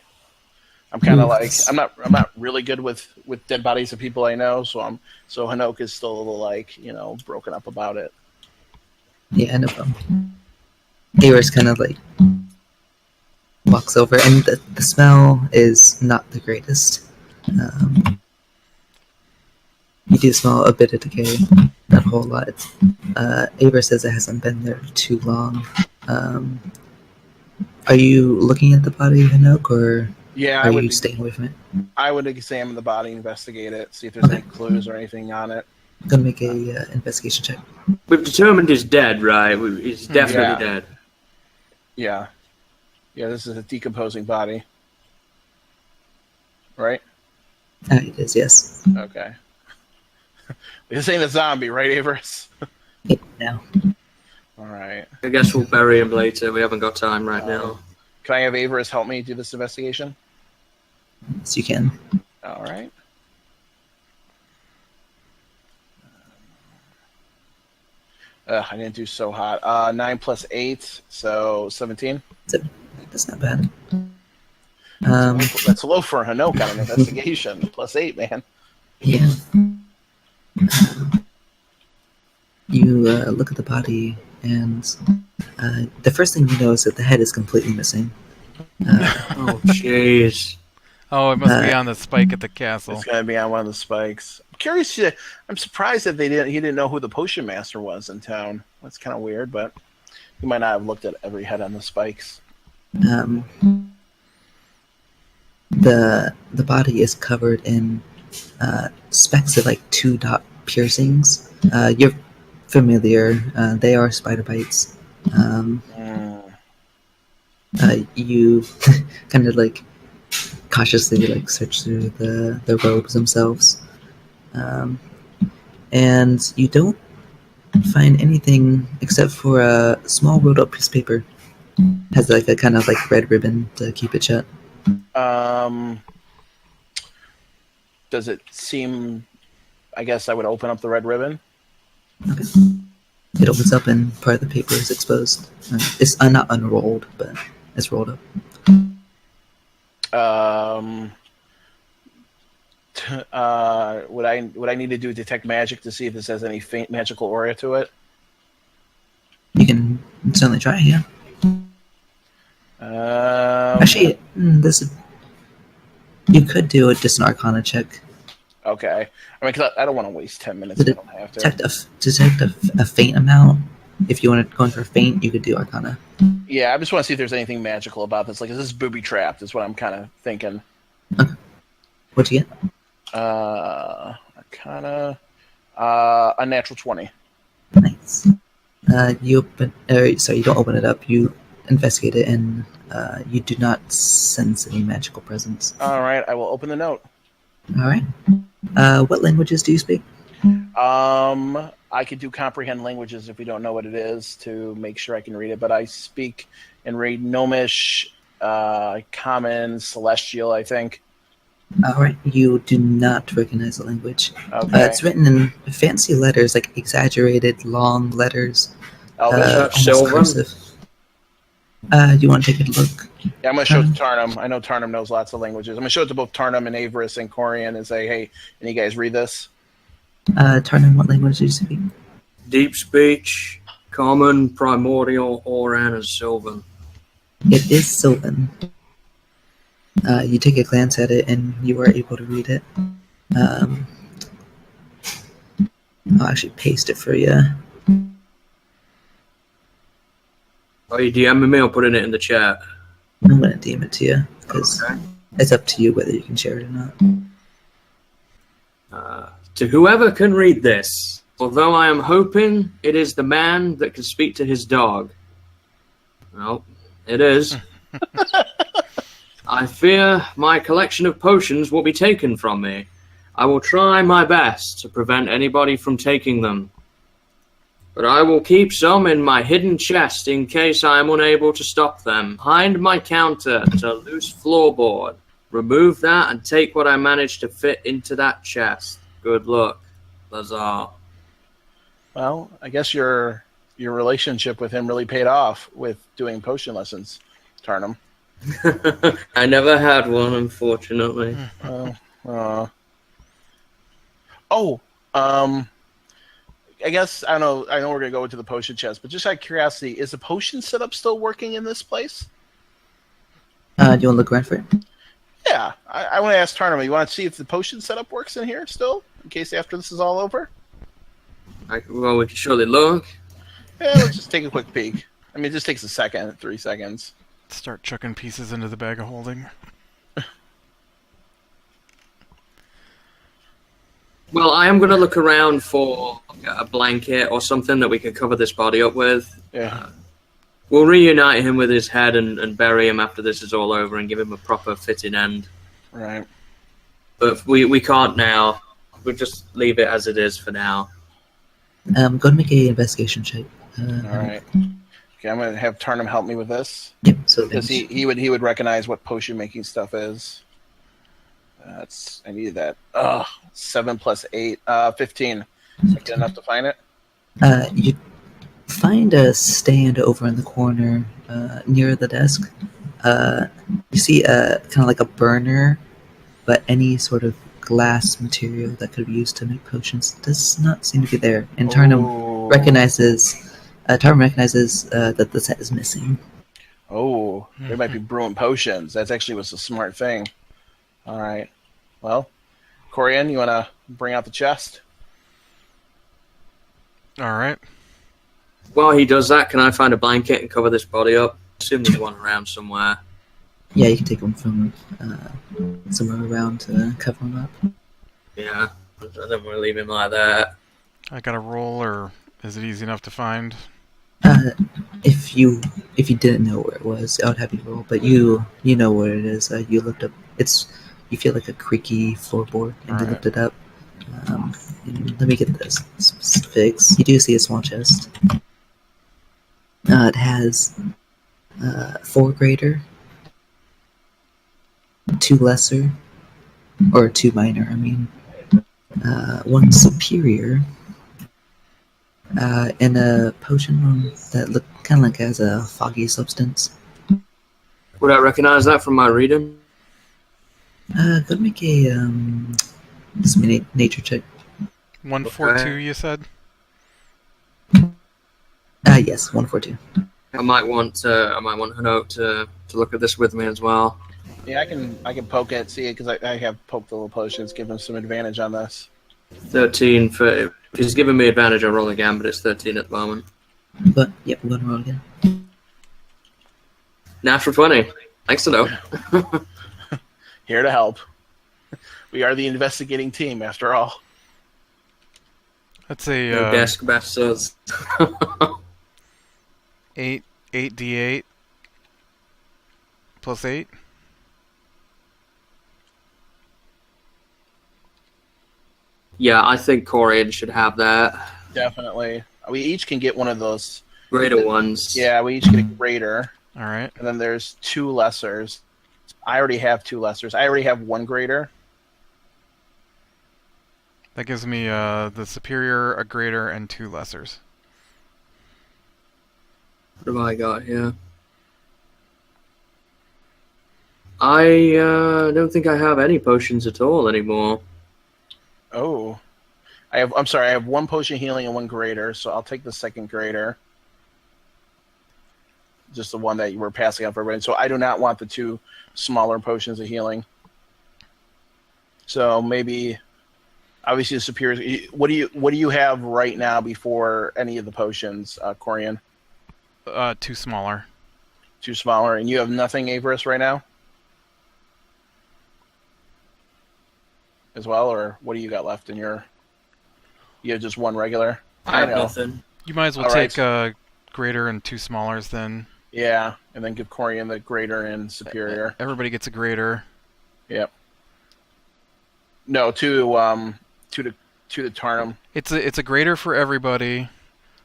I'm kind of like, I'm not really good with dead bodies of people I know, so Hanok is still a little broken up about it. Yeah, no problem. Avarice kind of walks over, and the smell is not the greatest. You do smell a bit of decay, not a whole lot. Avarice says it hasn't been there too long. Are you looking at the body, Hanok, or are you staying away from it? I would examine the body, investigate it, see if there's any clues or anything on it. I'm gonna make a investigation check. We've determined he's dead, right? He's definitely dead. Yeah. Yeah, this is a decomposing body. Right? It is, yes. Okay. This ain't a zombie, right, Avarice? No. All right. I guess we'll bury him later. We haven't got time right now. Can I have Avarice help me do this investigation? Yes, you can. All right. I didn't do so hot. 9 plus 8, so 17. That's not bad. That's low for a Hano kind of investigation. +8, man. Yeah. You look at the body, and the first thing you know is that the head is completely missing. Oh, jeez. Oh, it must be on the spike at the castle. It's gonna be on one of the spikes. I'm curious. I'm surprised that he didn't know who the potion master was in town. That's kind of weird, but he might not have looked at every head on the spikes. The body is covered in specks of like 2-dot piercings. You're familiar. They are spider bites. You kind of like cautiously like search through the robes themselves, and you don't find anything except for a small rolled up piece of paper. Has like a kind of like red ribbon to keep it shut. Does it seem? I guess I would open up the red ribbon. Okay. It opens up and part of the paper is exposed. It's not unrolled, but it's rolled up. Would I need to do detect magic to see if this has any faint magical aura to it? You can certainly try, yeah. Actually, you could do just an Arcana check. Okay. I mean, cause I don't want to waste 10 minutes. I don't have to. Detect a faint amount. If you want to go in for a faint, you could do Arcana. Yeah, I just want to see if there's anything magical about this. Like, is this booby trapped? Is what I'm kind of thinking. Okay. What'd you get? Arcana. A natural 20. Nice. You don't open it up. You investigate it, and you do not sense any magical presence. All right, I will open the note. All right. What languages do you speak? I could do comprehend languages if we don't know what it is to make sure I can read it, but I speak and read Gnomish, Common, Celestial, I think. All right. You do not recognize the language. Okay. It's written in fancy letters, like exaggerated, long letters. Silver. Cursive. You want to take a look? Yeah, I'm going to show it to Tarnum. I know Tarnum knows lots of languages. I'm going to show it to both Tarnum and Averis and Corian and say, hey, can you guys read this? Tarnum, what language do you speak? Deep speech, common, primordial, Oran, and Sylvan. It is Sylvan. You take a glance at it and you are able to read it. I'll actually paste it for you. Are you DMing me or putting it in the chat? I'm going to DM it to you because it's up to you whether you can share it or not. To whoever can read this, although I am hoping it is the man that can speak to his dog. Well, it is. I fear my collection of potions will be taken from me. I will try my best to prevent anybody from taking them. But I will keep some in my hidden chest in case I am unable to stop them. Behind my counter to a loose floorboard. Remove that and take what I managed to fit into that chest. Good luck, Lazar. Well, I guess your relationship with him really paid off with doing potion lessons, Tarnum. I never had one, unfortunately. I guess I know we're gonna go into the potion chest, but just out of curiosity, is the potion setup still working in this place? Do you want to look around for it? Yeah, I want to ask Tarnum. You want to see if the potion setup works in here still, in case after this is all over? Well, we can surely look. Yeah, let's just take a quick peek. I mean, it just takes a second, 3 seconds. Start chucking pieces into the bag of holding. Well, I am going to look around for a blanket or something that we can cover this body up with. Yeah. We'll reunite him with his head and bury him after this is all over and give him a proper fitting end. Right. But we can't now. We'll just leave it as it is for now. Go ahead and make an investigation check. All right. Okay, I'm going to have Tarnum help me with this. Yep. So because he would recognize what potion making stuff is. I needed that. 7 plus 8, 15. Is that good enough to find it? You find a stand over in the corner near the desk. You see kind of like a burner, but any sort of glass material that could be used to make potions does not seem to be there. And Tarnum recognizes that the set is missing. Oh, they might be brewing potions. That actually was a smart thing. All right. Well, Corian, you want to bring out the chest? All right. While he does that, can I find a blanket and cover this body up? I assume there's one around somewhere. Yeah, you can take one from somewhere around to cover him up. Yeah, I don't want to leave him like that. I got a roll, or is it easy enough to find? If you didn't know where it was, I would have you roll. But you know where it is. You looked up. You feel like a creaky floorboard, and you looked it up. Let me get the specifics. You do see a small chest. It has 4 greater, 2 lesser, or 2 minor. I mean, 1 superior. And a potion that looked kind of like has a foggy substance. Would I recognize that from my reading? Go make a nature check. 142, you said? Yes, 142. I might want Hanote to look at this with me as well. Yeah, I can poke it, see it, because I have poked the little potions, give him some advantage on this. 13 for... If he's giving me advantage, I'll roll again, but it's 13 at the moment. But, yep, we're going to roll again. Natural 20. Thanks to know. Here to help. We are the investigating team, after all. That's a... No desk bastards. 8d8 plus 8. Yeah, I think Corian should have that. Definitely. We each can get one of those. Greater ones. Yeah, we each get a greater. All right. And then there's 2 lessers. I already have 2 lessers. I already have 1 greater. That gives me the superior, a greater, and 2 lessers. What have I got here? I don't think I have any potions at all anymore. Oh. I'm sorry, I have 1 potion healing and 1 greater, so I'll take the second greater. Just the one that you were passing out for everybody. So I do not want the 2 smaller potions of healing. So maybe, obviously the superior. What do you have right now before any of the potions, Corian? 2 smaller. 2 smaller, and you have nothing, Avarice, right now? As well, or what do you got left in your... You have just 1 regular? I have nothing. You might as well take a greater and 2 smallers then. Yeah, and then give Corian the greater and superior. Everybody gets a greater. Yep. No, to Tarnum. It's a greater for everybody.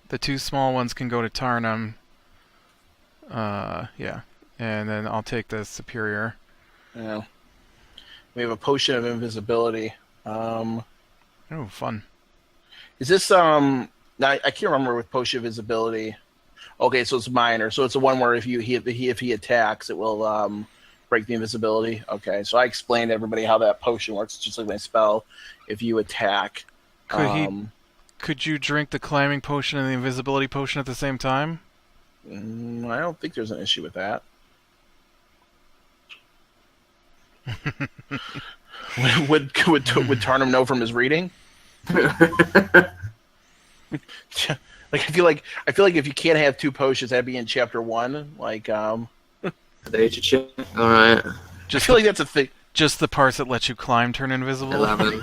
The 2 small ones can go to Tarnum. Yeah. And then I'll take the superior. Yeah. We have a potion of invisibility. Oh, fun. Is this now I can't remember with potion of invisibility. Okay, so it's minor. So it's the one where if he attacks, it will break the invisibility. Okay, so I explained to everybody how that potion works. It's just like my spell. If you attack, could you drink the climbing potion and the invisibility potion at the same time? I don't think there's an issue with that. would Tarnum know from his reading? Like I feel like if you can't have 2 potions, that'd be in chapter 1. Like All right. I feel like that's a thing. Just the parts that let you climb turn invisible. 11.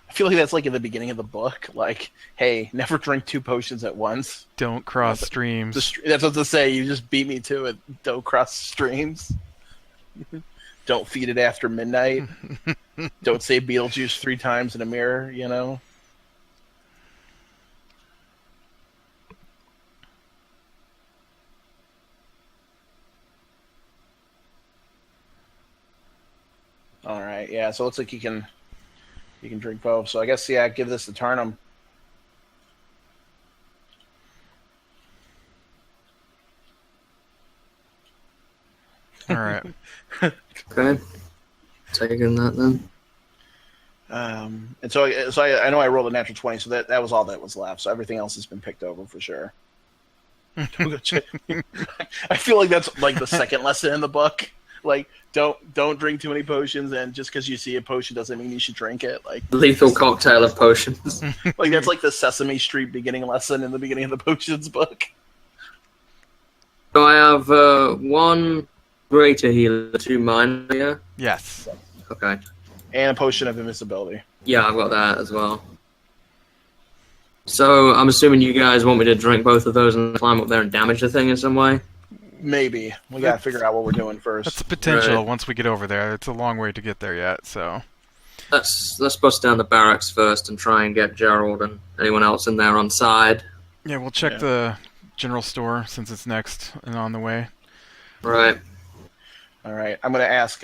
I feel like that's like in the beginning of the book. Like, hey, never drink 2 potions at once. Don't cross streams. That's what to say. You just beat me to it. Don't cross streams. Don't feed it after midnight. Don't say Beetlejuice 3 times in a mirror, you know? All right, yeah, so it looks like you can drink both. So I guess, yeah, give this to Tarnum. All right. Okay. Taking that then. And so I know I rolled a natural 20, so that was all that was left. So everything else has been picked over for sure. I feel like that's like the second lesson in the book. Like, don't drink too many potions, and just because you see a potion doesn't mean you should drink it. Like lethal cocktail of potions. Like that's like the Sesame Street beginning lesson in the beginning of the potions book. So I have 1 greater healer, 2 minor. Yeah. Yes. Okay. And a potion of invisibility. Yeah, I've got that as well. So I'm assuming you guys want me to drink both of those and climb up there and damage the thing in some way? Maybe. We gotta figure out what we're doing first. That's the potential Right. once we get over there. It's a long way to get there yet, so... Let's bust down the barracks first and try and get Gerald and anyone else in there on side. Yeah, we'll check the general store since it's next and on the way. Right. All right. I'm gonna ask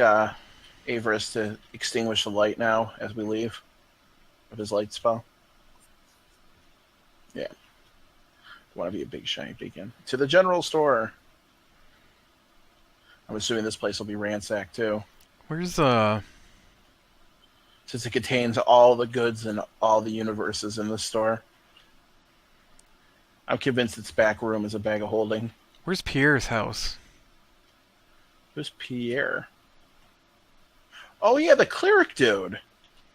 Averis to extinguish the light now as we leave of his light spell. Yeah. Want to be a big shiny beacon. To the general store. I'm assuming this place will be ransacked too, Where's, since it contains all the goods and all the universes in the store. I'm convinced its back room is a bag of holding. Where's Pierre's house? Who's Pierre? Oh yeah, the cleric dude.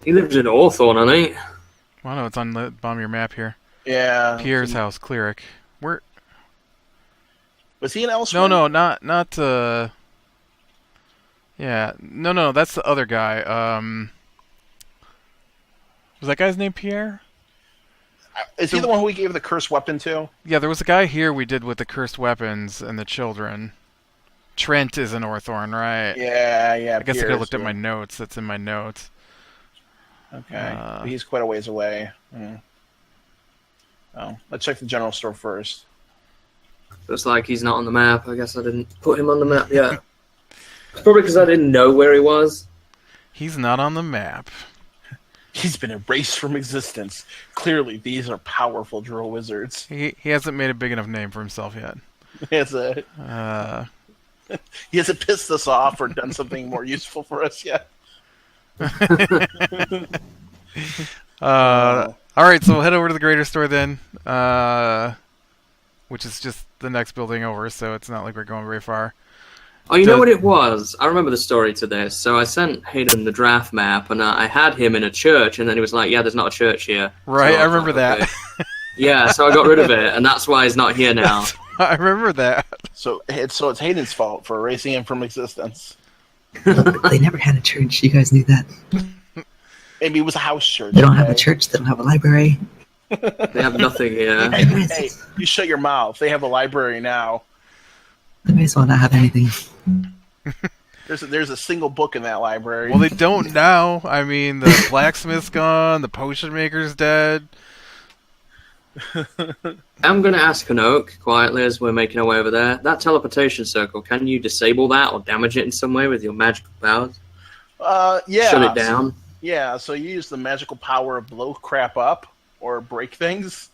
He lives in Hawthorne, I think. Well, no, it's on the bottom of your map here. Yeah. Pierre's house, cleric. Where? Was he an Elsewhere? No, not. Yeah, no, that's the other guy. Was that guy's name Pierre? Is he the one who we gave the cursed weapon to? Yeah, there was a guy here we did with the cursed weapons and the children. Trent is in Orthorn, right? Yeah. I guess I could Pierre's have looked at the- my notes. That's in my notes. Okay. But he's quite a ways away. Oh, let's check the general store first. Looks like he's not on the map. I guess I didn't put him on the map yet. It's probably because I didn't know where he was. He's not on the map. He's been erased from existence. Clearly, these are powerful drill wizards. He hasn't made a big enough name for himself yet. He hasn't pissed us off or done something more useful for us yet. All right, so we'll head over to the greater store then, which is just the next building over, so it's not like we're going very far. Oh, you know what it was? I remember the story to this. So I sent Hayden the draft map, and I had him in a church, and then he was like, yeah, there's not a church here. Right, So I remember that. okay. Yeah, so I got rid of it, and that's why he's not here now. I remember that. So it's Hayden's fault for erasing him from existence. They never had a church. You guys knew that. Maybe it was a house church. They don't have a church. They don't have a library. They have nothing here. Hey, you shut your mouth. They have a library now. They may as well not have anything. There's a single book in that library. Well, they don't now. I mean, the blacksmith's gone, the potion maker's dead. I'm going to ask Hanoke quietly as we're making our way over there. That teleportation circle, can you disable that or damage it in some way with your magical powers? Yeah. Shut it down? Yeah, so you use the magical power of blow crap up or break things,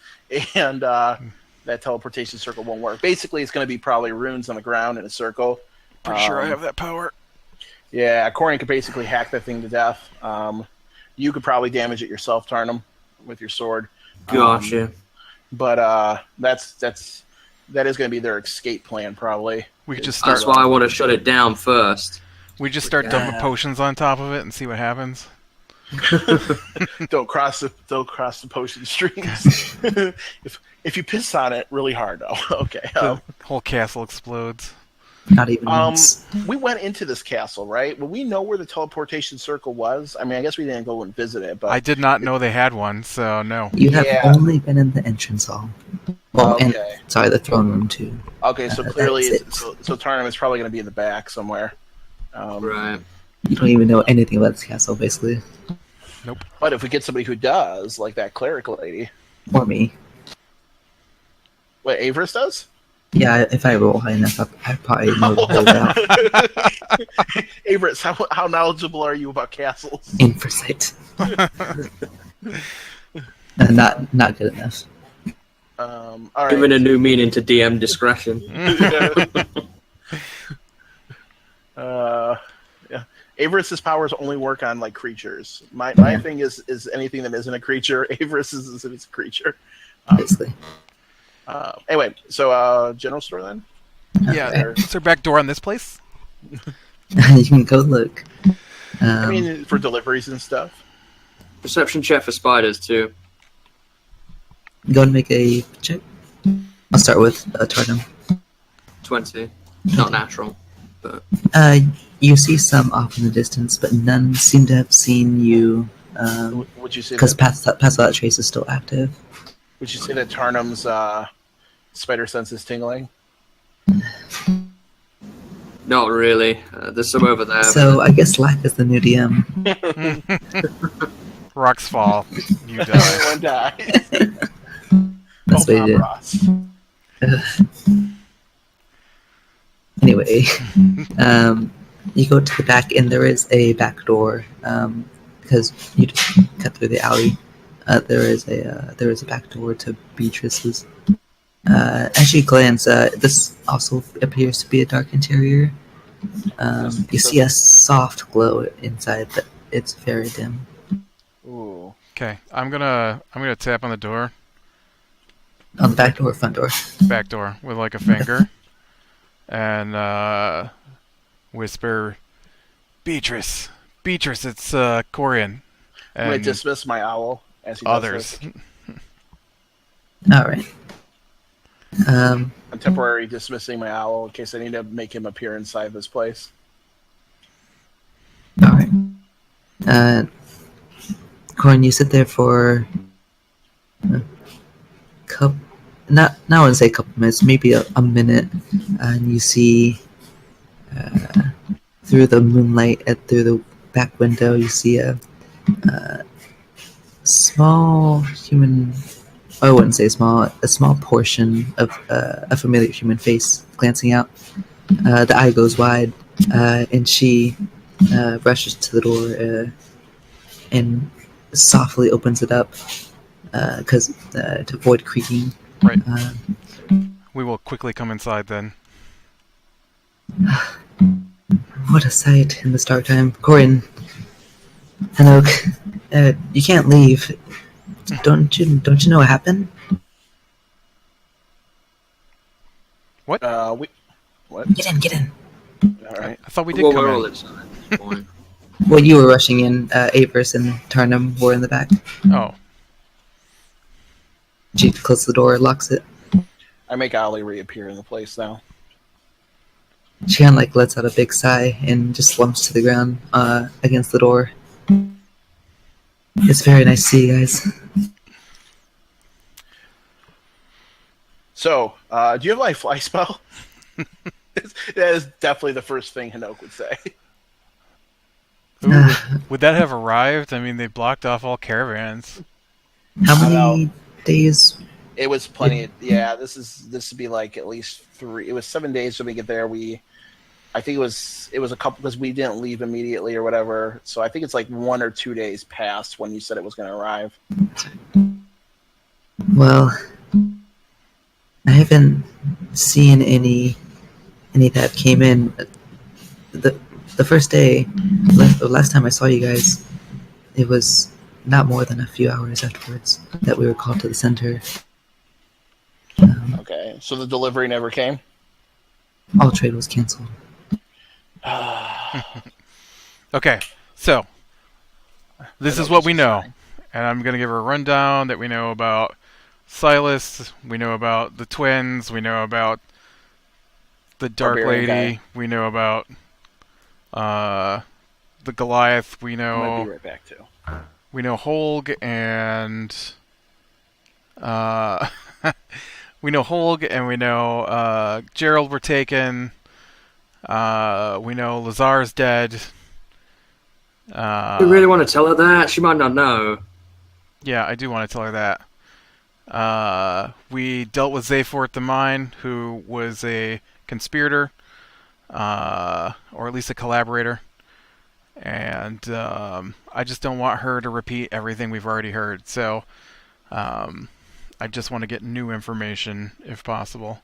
and that teleportation circle won't work. Basically, it's going to be probably runes on the ground in a circle. Pretty sure I have that power. Yeah, Corian could basically hack that thing to death. You could probably damage it yourself, Tarnum, with your sword. Gotcha. But that is going to be their escape plan, probably. We could just start. That's why I want to shut it down first. We just start dumping potions on top of it and see what happens. Don't cross the potion streams. if you piss on it really hard, though. Okay. The whole castle explodes. Not even once. We went into this castle, right? Well, we know where the teleportation circle was. I mean, I guess we didn't go and visit it, but I did not know they had one, so no. You have only been in the entrance hall. Well, Okay. and sorry, the throne room too. Okay, so clearly, that's so Tarnum is probably going to be in the back somewhere. Right. You don't even know anything about this castle, basically. Nope. But if we get somebody who does, like that cleric lady, Or me. what Averis does? Yeah, if I roll high enough, I probably know the whole about Averis, how knowledgeable are you about castles? in foresight. Not good enough. All right. Giving a new meaning to DM discretion. Avarice's powers only work on like creatures. My thing is anything that isn't a creature. Avarice's is if it's a creature. Basically. Anyway, so general store then. Yeah. Is there a back door on this place? You can go look. I mean, for deliveries and stuff. Perception check for spiders too. Go and make a check. I'll start with Tarnum. 20. Not natural, but you see some off in the distance, but none seem to have seen you. Would you say because past that trace is still active? Would you say that Tarnum's spider sense is tingling? not really. There's some over there. So I guess Lack is the new DM. Rocks fall. You die. Everyone dies. That's what he did. Anyway, you go to the back, and there is a back door because you just cut through the alley. There is a back door to Beatrice's. As you glance, this also appears to be a dark interior. You see a soft glow inside, but it's very dim. Ooh. Okay, I'm gonna tap on the door. On the back door or front door? Back door with like a finger, and whisper, "Beatrice, Beatrice, it's Corian." I'm gonna dismiss my owl as he does others. this. All right. I'm temporarily dismissing my owl in case I need to make him appear inside this place. All right. Corin, you sit there for not I wouldn't say a couple minutes, maybe a minute, and you see through the moonlight through the back window, you see a small human. I wouldn't say small. A small portion of a familiar human face glancing out. The eye goes wide, and she rushes to the door and softly opens it up because to avoid creaking. Right. We will quickly come inside then. What a sight in this dark time, Corin. Hanok, you can't leave. Don't you know what happened? What? What? Get in. All right. I thought we did Well, come we're in. all inside. Well, you were rushing in. Avers and Tarnum were in the back. Oh. She closes the door, locks it. I make Ollie reappear in the place now. She kind of lets out a big sigh and just slumps to the ground against the door. It's very nice to see you guys. So, do you have my fly spell? That is definitely the first thing Hanok would say. Ooh, would that have arrived? I mean, they blocked off all caravans. How many days? It was plenty. Yeah, this would be like at least 3. It was 7 days when we get there. I think it was a couple because we didn't leave immediately or whatever. So I think it's like 1 or 2 days past when you said it was going to arrive. Well, I haven't seen any that came in. The first day, the last time I saw you guys, it was not more than a few hours afterwards that we were called to the center. Okay, so the delivery never came? All trade was canceled. Okay, so this is what we know, and I'm going to give her a rundown that we know about Silas, we know about the twins, we know about the Dark Barbarian Lady, guy. we know about the Goliath, we I might know be right back too. we know Holg and we know Holg and we know Gerald were taken. We know Lazar's dead. You really want to tell her that? She might not know. Yeah, I do want to tell her that. We dealt with Zayfort the Mine, who was a conspirator, or at least a collaborator. And I just don't want her to repeat everything we've already heard. So I just want to get new information, if possible.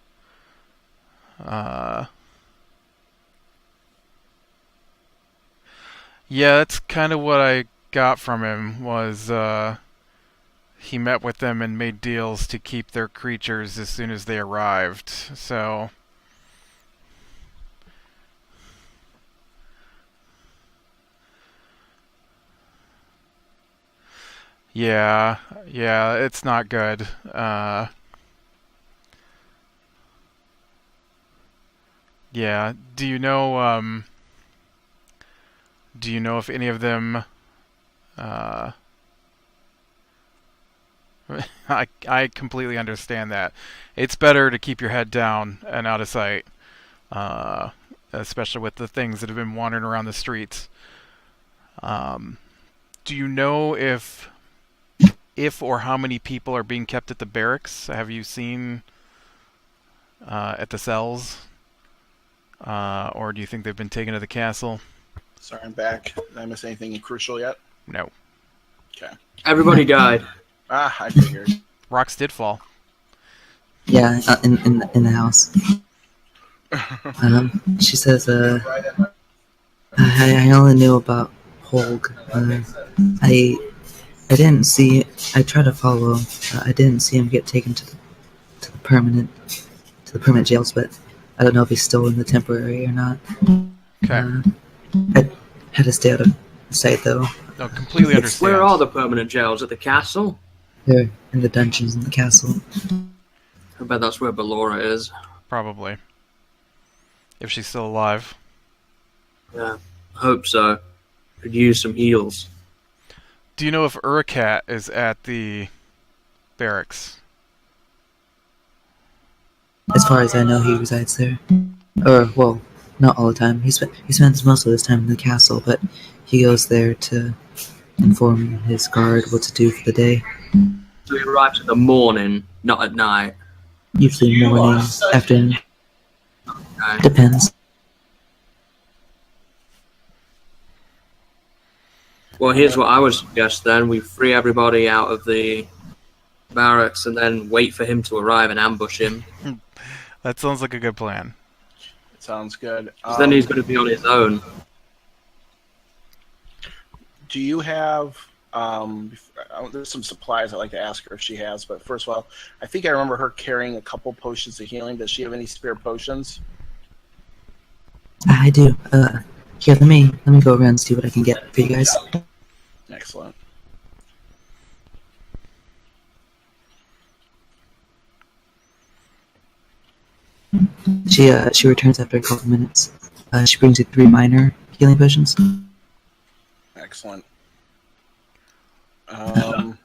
Yeah, that's kind of what I got from him, was he met with them and made deals to keep their creatures as soon as they arrived. So yeah, it's not good. Yeah, do you know if any of them I completely understand that. It's better to keep your head down and out of sight, especially with the things that have been wandering around the streets. Do you know if or how many people are being kept at the barracks? Have you seen at the cells? Or do you think they've been taken to the castle? Sorry, I'm back. Did I miss anything crucial yet? No. Okay. Everybody died. I figured. Rocks did fall. Yeah, in the house. She says, I only knew about Holg. I didn't see. I tried to follow him. I didn't see him get taken to the permanent jails, but I don't know if he's still in the temporary or not. Okay. I had to stay out of sight though. No, completely understand. Where are the permanent jails? At the castle? They're in the dungeons in the castle. I bet that's where Ballora is. Probably. If she's still alive. Yeah, I hope so. Could use some heals. Do you know if Urakat is at the barracks? As far as I know, he resides there. Or, well, not all the time. He spends most of his time in the castle, but he goes there to inform his guard what to do for the day. So he arrives in the morning, not at night. Usually morning, afternoon. Okay. Depends. Well, here's what I would suggest then. We free everybody out of the barracks and then wait for him to arrive and ambush him. That sounds like a good plan. It sounds good. 'Cause then he's going to be on his own. Do you have... there's some supplies I'd like to ask her if she has, but first of all, I think I remember her carrying a couple potions of healing. Does she have any spare potions? I do. Here, let me go around and see what I can get for you guys. Excellent. She returns after a couple minutes. She brings you 3 minor healing potions. Excellent. And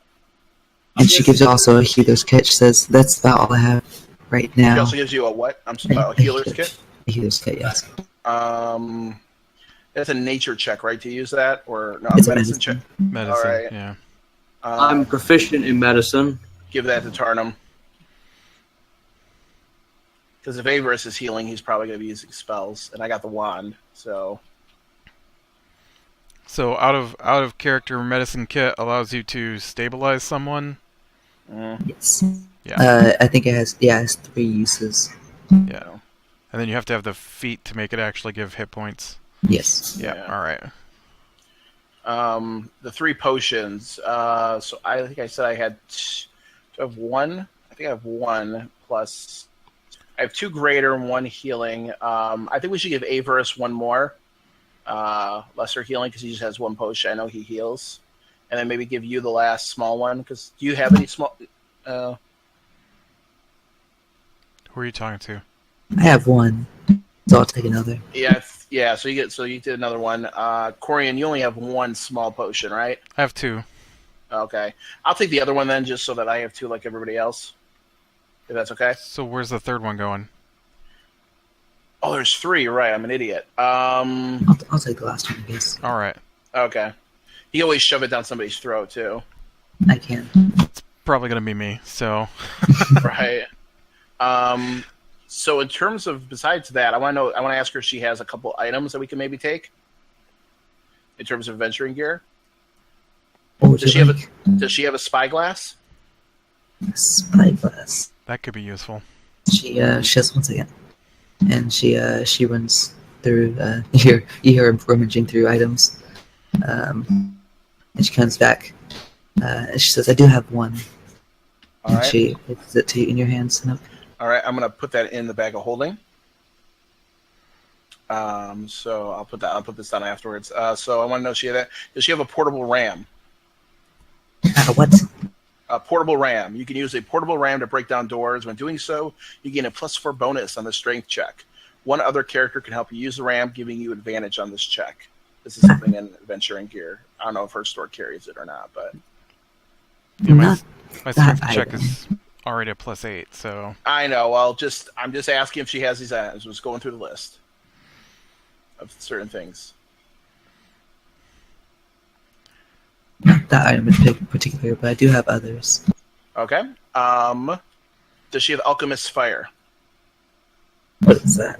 she gives you also a healer's kit. She says, that's about all I have right now. She also gives you a what? I'm sorry, a healer's kit? A healer's kit, yes. That's a nature check, right, to use that? Or no, It's a a medicine check? Medicine, All right. yeah. I'm proficient in medicine. Give that to Tarnum. Because if Averus is healing, he's probably going to be using spells, and I got the wand, so... So out of character medicine kit allows you to stabilize someone? Yes. Yeah. I think it has 3 uses. Yeah. And then you have to have the feat to make it actually give hit points. Yes. Yeah. All right. The 3 potions. So I think I said I had... I have 1? I think I have 1 plus... I have 2 greater and 1 healing. I think we should give Averus 1 more. Lesser healing because he just has 1 potion. I know he heals. And then maybe give you the last small one. Because do you have any small... Who are you talking to? I have 1, so I'll take another. Yeah. So you did another one. Corian, you only have 1 small potion, right? I have 2. Okay. I'll take the other one then, just so that I have 2 like everybody else. If that's okay. So where's the third one going? Oh, there's 3. You're right. I'm an idiot. I'll take the last one, I guess. All right. Okay. You always shove it down somebody's throat too. I can. Probably gonna be me. So. Right. So in terms of besides that, I want to ask her if she has a couple items that we can maybe take. In terms of adventuring gear. Does she have a spyglass? Spyglass. That could be useful. She has 1 second. And she runs through you hear her rummaging through items. And she comes back. And she says, "I do have one." All and right. she puts it to you in your hands. All right, I'm going to put that in the bag of holding. So I'll put this down afterwards. So I want to know, does she have a portable RAM? What? A portable RAM. You can use a portable RAM to break down doors. When doing so, you gain a +4 bonus on the strength check. One other character can help you use the RAM, giving you advantage on this check. This is something in Adventure and Gear. I don't know if her store carries it or not, but Yeah, my strength check is already a +8, so I know. I'm just asking if she has these items. I was going through the list of certain things. Not that item in particular, but I do have others. Okay. Does she have Alchemist's Fire? What is that?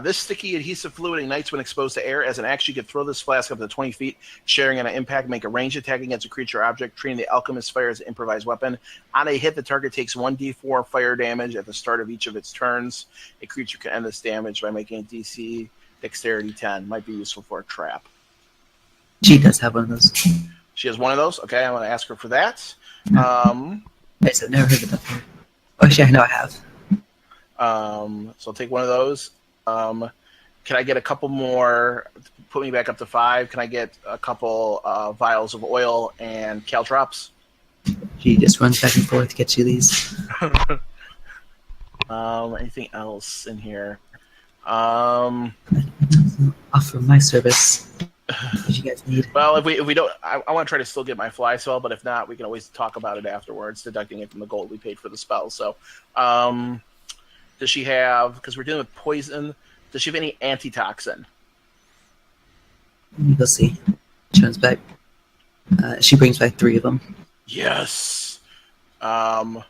This sticky adhesive fluid ignites when exposed to air. As an action, you can throw this flask up to 20 feet, sharing on an impact, make a ranged attack against a creature or object, treating the Alchemist's Fire as an improvised weapon. On a hit, the target takes 1d4 fire damage at the start of each of its turns. A creature can end this damage by making a DC Dexterity 10. Might be useful for a trap. She does have one of those. She has one of those? Okay, I'm going to ask her for that. Yes, I've never heard of that before. Oh, actually, I know I have. So I'll take one of those. Can I get a couple more? Put me back up to 5. Can I get a couple vials of oil and caltrops? She just runs back and forth to get you these. Anything else in here? Offer my service. What you guys need? Well, if we don't, I want to try to still get my fly spell, but if not, we can always talk about it afterwards, deducting it from the gold we paid for the spell. So, does she have? Because we're dealing with poison. Does she have any antitoxin? You'll see. She runs back. She brings back 3 of them. Yes. A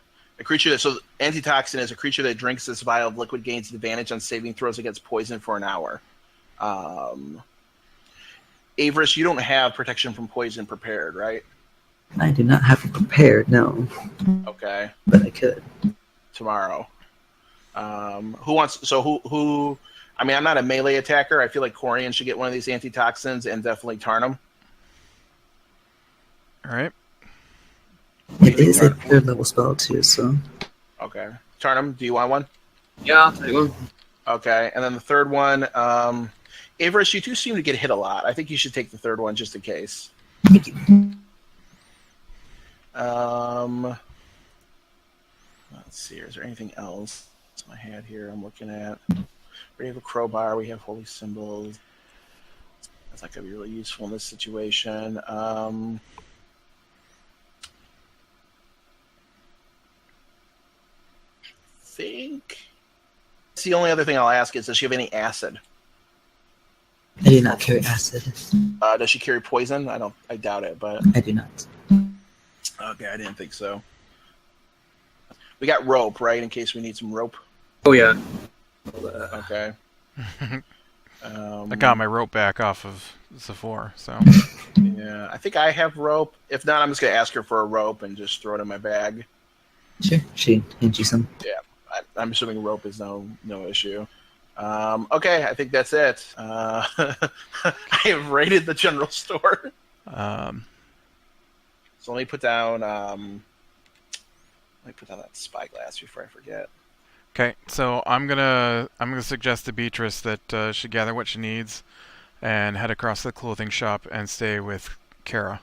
creature so antitoxin is a creature that drinks this vial of liquid gains advantage on saving throws against poison for an hour. Avarice, you don't have protection from poison prepared, right? I do not have it prepared, no. Okay. But I could. Tomorrow. Who wants... So who... I mean, I'm not a melee attacker. I feel like Corian should get one of these antitoxins and definitely Tarnum. all right. It is a 3rd level spell, too, so... Okay. Tarnum, do you want one? Yeah, I'll take one. Okay. And then the third one... Avarice, you do seem to get hit a lot. I think you should take the third one just in case. Thank you. Let's see. Is there anything else I had here I'm looking at? We have a crowbar. We have holy symbols. That's not going to be really useful in this situation. Think. The only other thing I'll ask is, does she have any acid? I do not carry acid. Does she carry poison? I doubt it, but I do not. okay, I didn't think so. We got rope, right? In case we need some rope. Oh, yeah. Okay. I got my rope back off of Zephyr, so... Yeah, I think I have rope. If not, I'm just going to ask her for a rope and just throw it in my bag. Sure, she hands you some. Yeah, I'm assuming rope is no issue. Okay, I think that's it. I have raided the general store. So let me put down that spyglass before I forget. Okay, so I'm gonna suggest to Beatrice that she gather what she needs and head across to the clothing shop and stay with Kara.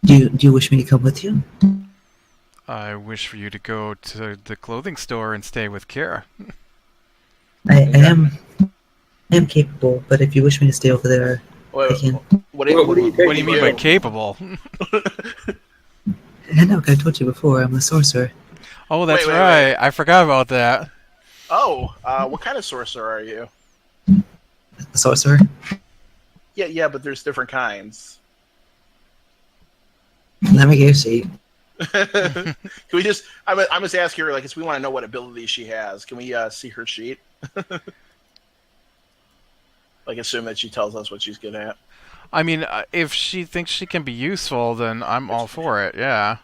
Do you wish me to come with you? I wish for you to go to the clothing store and stay with Kara. I am capable, but if you wish me to stay over there, I can. What do you mean by capable? I know, I told you before, I'm a sorcerer. Oh, that's right. Wait. I forgot about that. Oh, what kind of sorcerer are you? A sorcerer? Yeah, but there's different kinds. Let me get a sheet. Can we just? I'm just asking her, like, because we want to know what abilities she has. Can we see her sheet? Like, assume that she tells us what she's good at. I mean, if she thinks she can be useful, then I'm all for it. Yeah.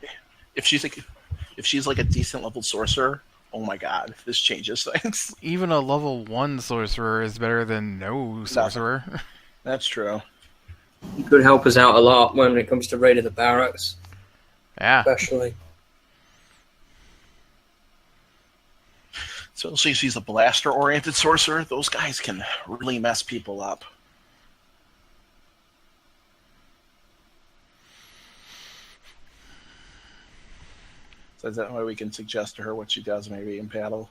If she's like a decent level sorcerer, oh my god, this changes things. Even a level 1 sorcerer is better than no sorcerer. That's true. He could help us out a lot when it comes to raiding the barracks. Yeah. Especially. So if he's a blaster-oriented sorcerer, those guys can really mess people up. So is that why we can suggest to her what she does maybe in battle?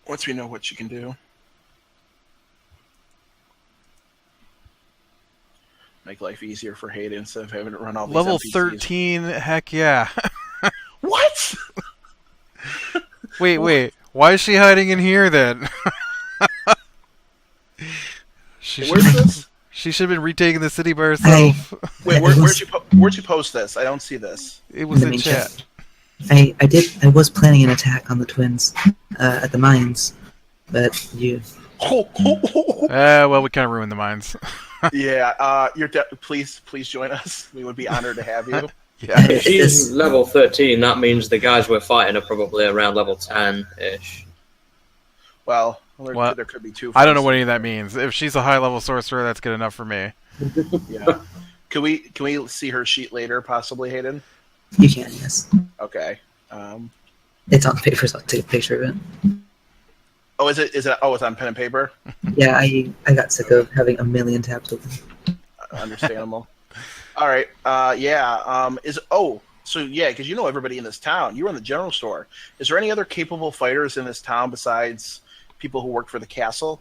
Once we know what she can do. Make life easier for Hayden instead of having to run all these Level NPCs. 13, heck yeah. What? Wait. Why is she hiding in here then? Where's this? She should have been retaking the city by herself. Wait, where'd you post this? I don't see this. It was in chat. I was planning an attack on the twins at the mines, but you. Well, we kind of ruined the mines. Yeah, please join us. We would be honored to have you. Yeah. If she's level 13, that means the guys we're fighting are probably around level 10-ish. Well, there could be two. I don't know what any of that means. If she's a high-level sorcerer, that's good enough for me. Yeah. Can we see her sheet later, possibly, Hayden? You can, yes. Okay. It's on paper, so I'll take a picture of it. Oh, is it? Oh, it's on pen and paper. Yeah, I got sick of having a million tabs open. Understandable. All right. So yeah, because you know everybody in this town. You run the general store. Is there any other capable fighters in this town besides people who work for the castle?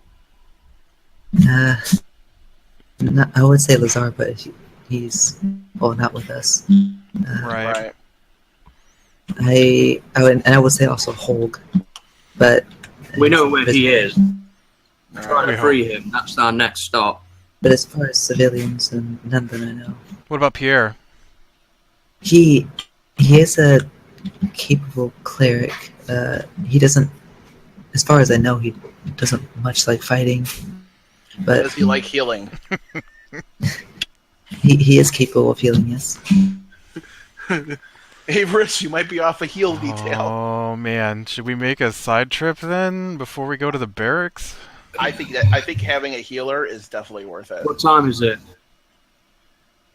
I would say Lazar, but he's not with us. Right. I would say also Holg, but we know where he is. Trying to Right. free him. That's our next stop. But as far as civilians, and none that I know. What about Pierre? He is a capable cleric. He doesn't, as far as I know, he doesn't much like fighting. But Does he like healing? he is capable of healing, yes. Averis, you might be off a heal detail. Oh man, should we make a side trip then before we go to the barracks? I think having a healer is definitely worth it. What time is it?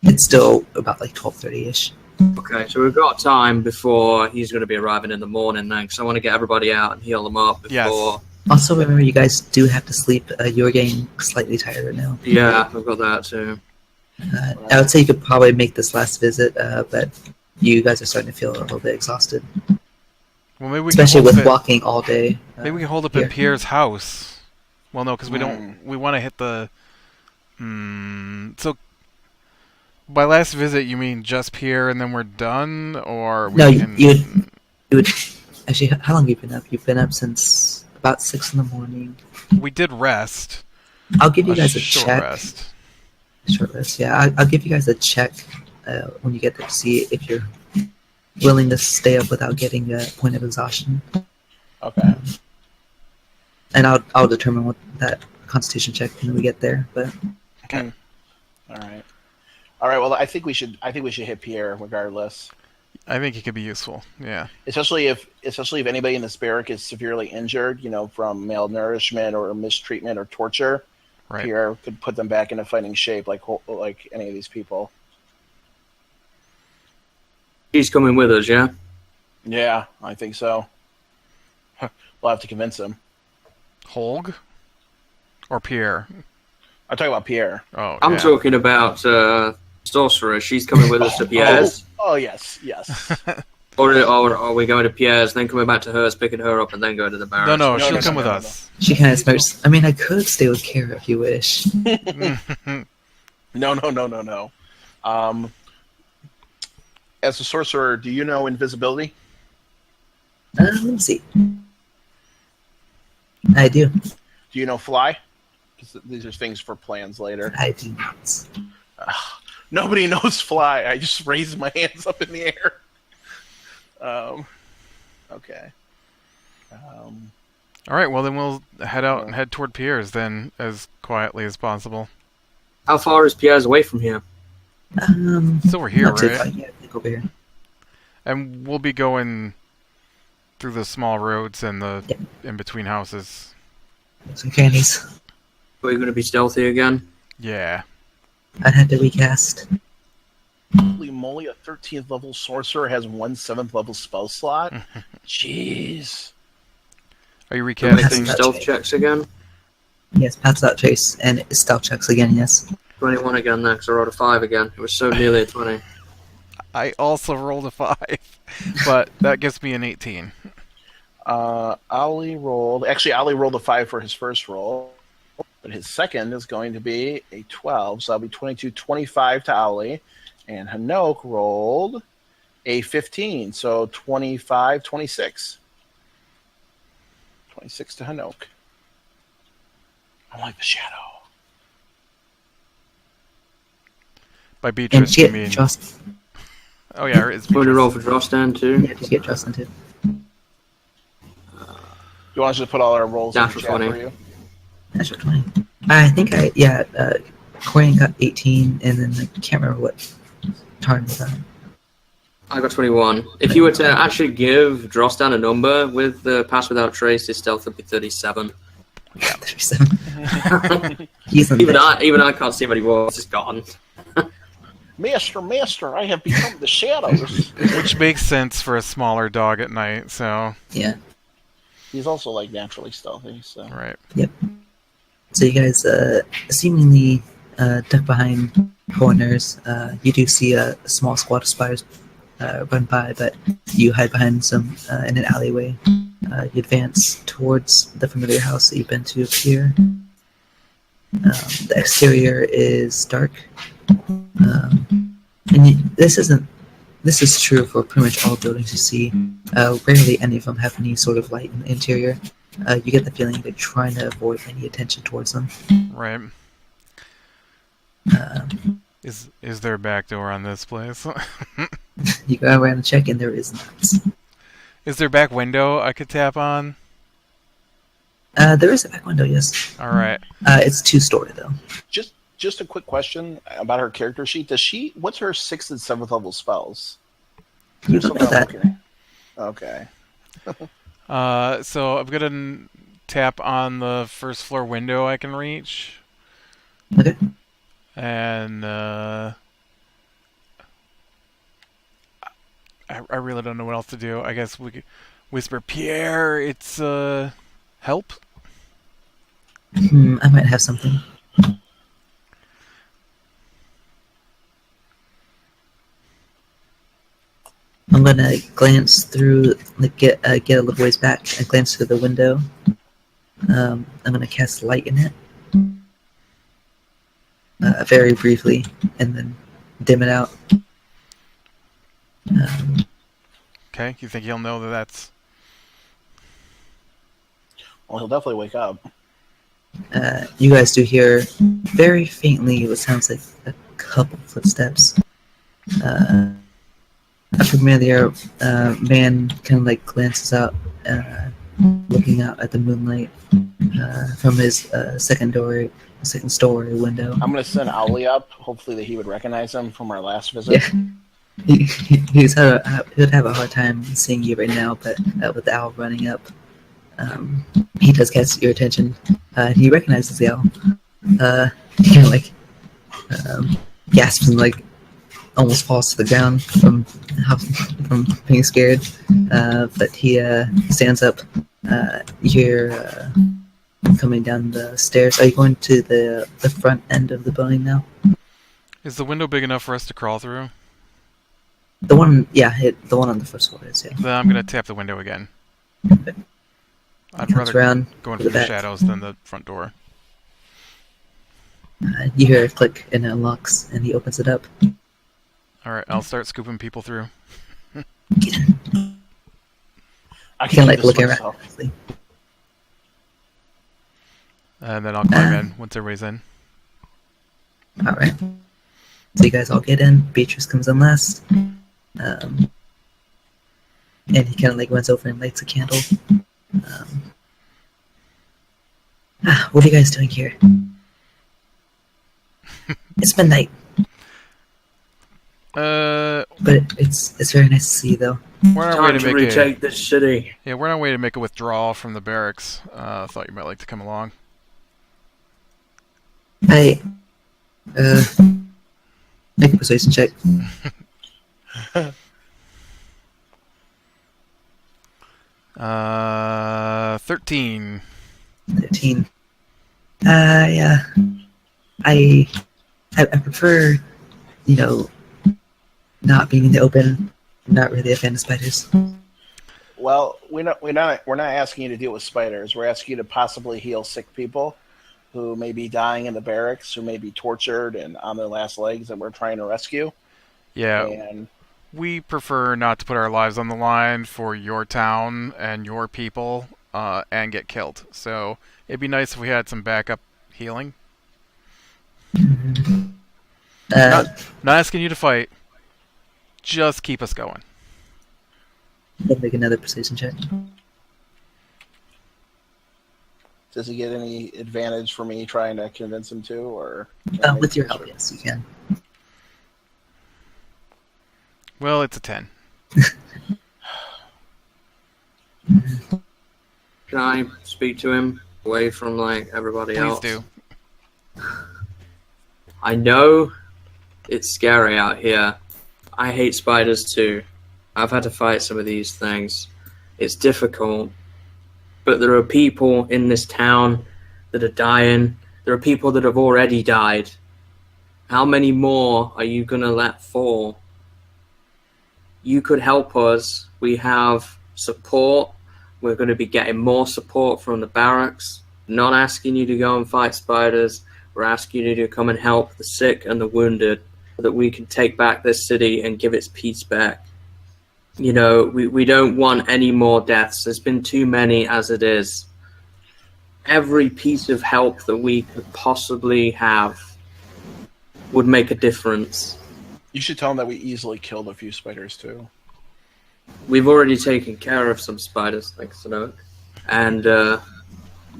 It's still about like 12:30ish. Okay, so we've got time before he's going to be arriving in the morning then, because I want to get everybody out and heal them up before... Yes. Also, remember, you guys do have to sleep. You're getting slightly tired right now. Yeah, I've got that too. I would say you could probably make this last visit, but you guys are starting to feel a little bit exhausted. Well, maybe we Especially can hold with walking all day. Maybe we can hold up here. at Pierre's house. Well, no, because we don't. We want to hit the. So, by last visit, you mean just Pierre and then we're done, or we No, can... you would. Actually, how long have you been up? You've been up since about 6 in the morning. We did rest. I'll give you guys a short check. rest. Short rest, yeah. I'll give you guys a check when you get there to see if you're willing to stay up without getting a point of exhaustion. Okay. And I'll determine what that Constitution check when we get there. But Okay. All right. Well, I think we should hit Pierre regardless. I think he could be useful. Yeah. Especially if anybody in this barrack is severely injured, from malnourishment or mistreatment or torture. Right. Pierre could put them back into fighting shape, like any of these people. He's coming with us, yeah? Yeah, I think so. We'll have to convince him. Holg? Or Pierre? I'm talking about Pierre. Oh, I'm yeah. talking about Sorcerer. She's coming with us to Pierre's. Oh, yes. Or are we going to Pierre's, then coming back to hers, picking her up, and then going to the barracks? No, No, she'll no, come no, with no, us. she kind of starts. I mean, I could stay with Kara if you wish. No. As a sorcerer, do you know invisibility? Let me see. I do. Do you know fly? 'Cause these are things for plans later. I do not. Nobody knows fly. I just raised my hands up in the air. Okay. All right, well then we'll head out and head toward Pierre's then as quietly as possible. How far is Pierre's away from here? It's over here, not too right? far. Yeah, I think over here. And we'll be going through the small roads and the in between houses. Some candies. Are you going to be stealthy again? Yeah. I'd have to recast. Holy moly, a 13th level sorcerer has 1 7th level spell slot? Jeez. Are you You're making recasting? stealth checks again? Yes, pass out trace and stealth checks again. Yes. 21 again next. I rolled a 5 again. It was so nearly a 20. I also rolled a 5, but that gives me an 18. Ollie rolled a 5 for his first roll, but his second is going to be a 12, so that'll be 22, 25 to Ollie, and Hanok rolled a 15, so 25, 26. 26 to Hanok. I like the shadow. And By Beatrice, you mean? Just. Oh yeah, it's Going to Beatrice. roll for Drostan too. Yeah, just get Justin too. You want us to put all our rolls in the Natural chat 20. for you? Natural 20. I think Corian got 18, and then I can't remember what Tarn got. I got 21. If you were to actually give Drostan a number with the pass without trace, his stealth would be 37. 37. He's on Even I can't see him anymore. It's just gone. Master, I have become the shadows. Which makes sense for a smaller dog at night, so... Yeah. He's also, like, naturally stealthy, so... Right. Yep. So you guys seemingly duck behind corners. You do see a small squad of spiders run by, but you hide behind some in an alleyway. You advance towards the familiar house that you've been to up here. The exterior is dark. This is true for pretty much all buildings you see. Rarely any of them have any sort of light in the interior. You get the feeling they're trying to avoid any attention towards them. Right. Is there a back door on this place? You go around and check, and there is not. Is there a back window I could tap on? There is a back window, yes. Alright. It's 2-story, though. Just a quick question about her character sheet. What's her 6th and 7th level spells? You don't know that. Okay. So I'm gonna tap on the first floor window I can reach. Okay. And I really don't know what else to do. I guess we could whisper, Pierre, it's help? I might have something. I'm gonna glance through, get a little ways back and glance through the window. I'm gonna cast light in it, very briefly, and then dim it out. Okay, you think he'll know that that's... Well, he'll definitely wake up. You guys do hear very faintly what sounds like a couple footsteps. A familiar man kind of glances out, looking out at the moonlight from his second story window. I'm going to send Owly up. Hopefully that he would recognize him from our last visit. Yeah. He'd have a hard time seeing you right now, but with the owl running up, he does catch your attention. He recognizes the owl. He kind of gasps and almost falls to the ground from being scared. But he stands up. You're coming down the stairs. Are you going to the front end of the building now? Is the window big enough for us to crawl through? The one on the first floor is, yeah. Then I'm going to tap the window again. Okay. I'd rather around go in to for the the back. shadows than the front door. You hear a click and it unlocks, and he opens it up. Alright, I'll start scooping people through. Get in. I You can do this look myself. around. And then I'll climb in once everybody's in. All right. So you guys all get in. Beatrice comes in last. And he kind of runs over and lights a candle. What are you guys doing here? It's midnight. but it's very nice to see you, though. We're on our way Time to to make retake this city. Yeah, we're on our way to make a withdrawal from the barracks. Thought you might like to come along. I make a persuasion check. 13. 13. Yeah. I prefer, not being in the open. I'm not really a fan of spiders. Well, we're not asking you to deal with spiders. We're asking you to possibly heal sick people who may be dying in the barracks, who may be tortured and on their last legs that we're trying to rescue. Yeah. And we prefer not to put our lives on the line for your town and your people and get killed. So it'd be nice if we had some backup healing. Not asking you to fight. Just keep us going. I'll make another persuasion check. does he get any advantage for me trying to convince him to, or with your help, yes, you can. Well, it's a 10. Can I speak to him away from everybody else? Please do. I know it's scary out here. I hate spiders too. I've had to fight some of these things. It's difficult. But there are people in this town that are dying. There are people that have already died. How many more are you going to let fall? You could help us. We have support. We're going to be getting more support from the barracks. Not asking you to go and fight spiders. We're asking you to come and help the sick and the wounded so that we can take back this city and give its peace back. You know, we don't want any more deaths. There's been too many as it is. Every piece of help that we could possibly have would make a difference. You should tell him that we easily killed a few spiders too. We've already taken care of some spiders, thanks to Noak. And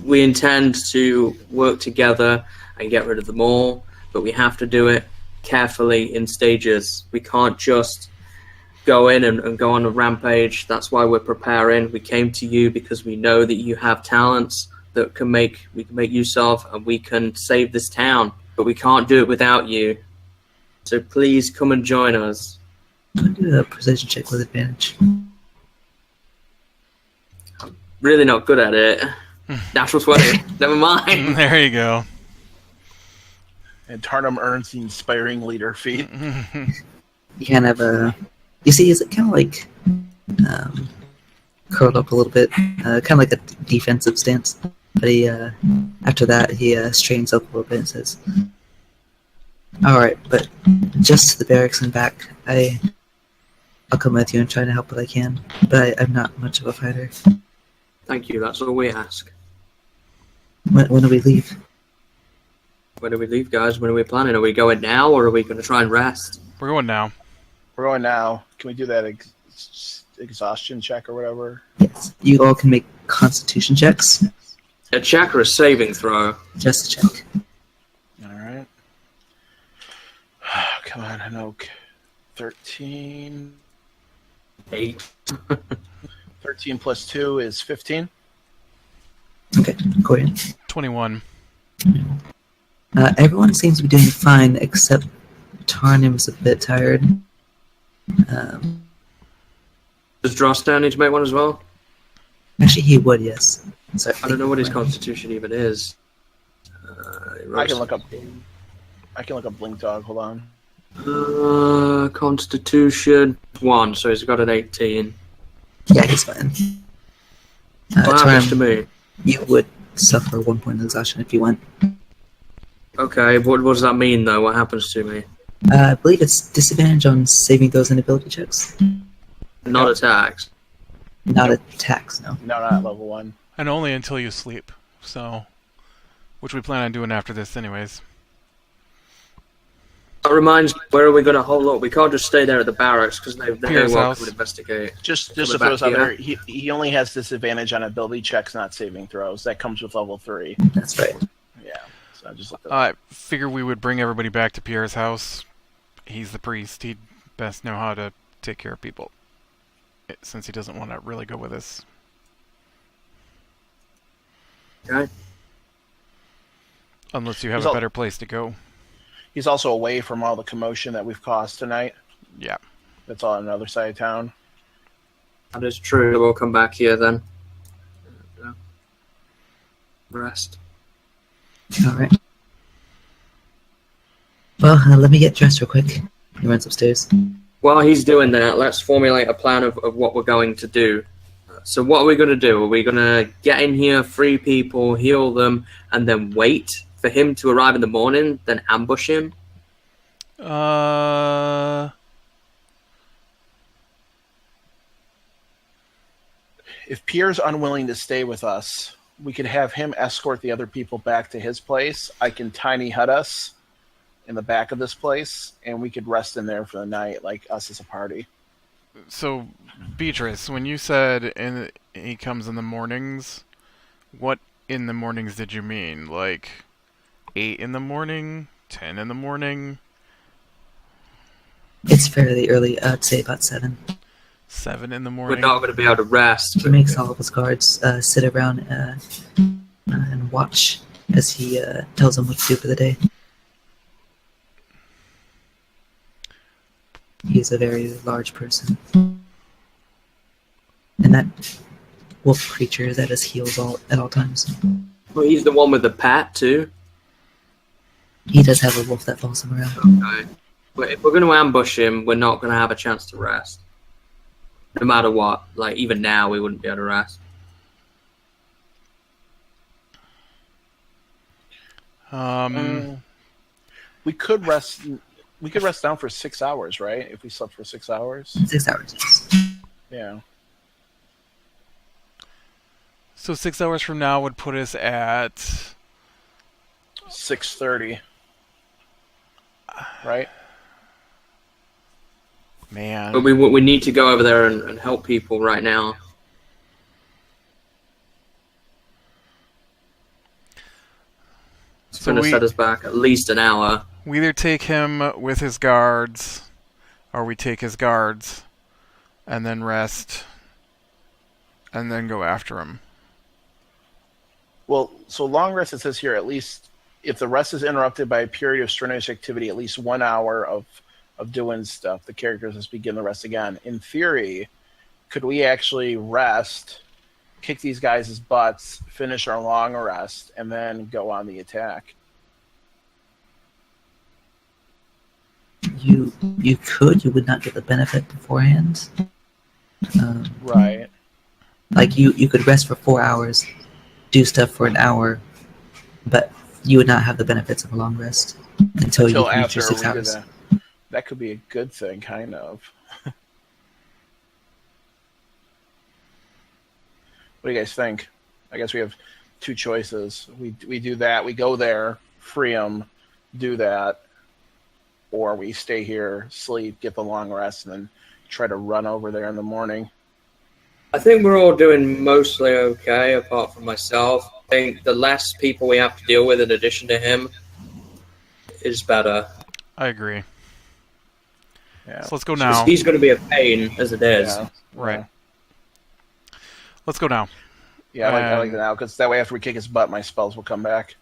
we intend to work together and get rid of them all, but we have to do it carefully in stages. We can't just go in and go on a rampage. That's why we're preparing. We came to you because we know that you have talents that we can make use of, and we can save this town. But we can't do it without you. So please come and join us. I'll do a precision check with advantage. Really not good at it. Natural 20. Never mind. There you go. And Tarnum earns the inspiring leader feat. You kind of you see, is it kind of like curled up a little bit, kind of like a defensive stance. But he, after that, he straightens up a little bit and says, "All right, but just to the barracks and back. I'll come with you and try to help what I can. But I'm not much of a fighter." Thank you. That's all we ask. When do we leave? When do we leave, guys? When are we planning? Are we going now, or are we going to try and rest? We're going now. We're going now. Can we do that exhaustion check or whatever? Yes. You all can make Constitution checks. A check or a saving throw? Just a check. All right. Come on, Hanoke. 13. 8. 13 plus 2 is 15. Okay, go ahead. 21. Everyone seems to be doing fine except Tarnum's a bit tired. Does Drossdown need to make one as well? Actually, he would, yes. I don't know what his constitution even is. I can look up Blink Dog. Hold on. Constitution 1, so he's got an 18. Yeah, he's fine. What happens to me? You would suffer 1 point of exhaustion if you went. Okay, what does that mean though? What happens to me? I believe it's disadvantage on saving throws and ability checks. Not attacks. Not attacks, no. No, not at level 1. And only until you sleep. So, which we plan on doing after this anyways. That reminds me, where are we going to hold up? We can't just stay there at the barracks because they Pierre's will house. come and investigate. Just to throw this out there, he only has disadvantage on ability checks, not saving throws. That comes with level 3. That's right. Yeah. So I just looked at I figure we would bring everybody back to Pierre's house. He's the priest. He'd best know how to take care of people, since he doesn't want to really go with us. Okay. Unless you have a better place to go. He's also away from all the commotion that we've caused tonight. Yeah. That's all on the other side of town. That is true. We'll come back here then. Rest. All right. Well, let me get dressed real quick. He runs upstairs. While he's doing that, let's formulate a plan of what we're going to do. So what are we going to do? Are we going to get in here, free people, heal them, and then wait for him to arrive in the morning, then ambush him? If Pierre's unwilling to stay with us, we could have him escort the other people back to his place. I can tiny hut us in the back of this place, and we could rest in there for the night, like us as a party. So, Beatrice, when you said he comes in the mornings, what in the mornings did you mean? Like 8 in the morning? 10 in the morning? It's fairly early. I'd say about 7. 7 in the morning? We're not going to be able to rest. He makes all of his guards sit around and watch as he tells them what to do for the day. He's a very large person. And that wolf creature that has heals at all times. Well, he's the one with the pat, too. He does have a wolf that follows him around. Okay. But if we're going to ambush him, we're not going to have a chance to rest. No matter what. Like, even now, we wouldn't be able to rest. We could rest. We could rest down for 6 hours, right? If we slept for 6 hours. 6 hours, yes. Yeah. So 6 hours from now would put us at 6:30. Right? Man. But we need to go over there and help people right now. It's going to set us back at least an hour. We either take him with his guards, or we take his guards, and then rest, and then go after him. Well, so long rest, it says here, at least if the rest is interrupted by a period of strenuous activity, at least 1 hour of doing stuff, the characters must begin the rest again. In theory, could we actually rest, kick these guys' butts, finish our long rest, and then go on the attack? You could. You would not get the benefit beforehand. Right. Like you could rest for 4 hours, do stuff for an hour, but you would not have the benefits of a long rest until you reach your 6 hours. That could be a good thing, kind of. What do you guys think? I guess we have two choices. We do that. We go there, free them, do that, or we stay here, sleep, get the long rest, and then try to run over there in the morning. I think we're all doing mostly okay, apart from myself. I think the less people we have to deal with in addition to him is better. I agree. Yeah. So let's go now. He's going to be a pain as it is. Yeah. Right. Yeah. Let's go now. Yeah, I like that now, because that way after we kick his butt, my spells will come back.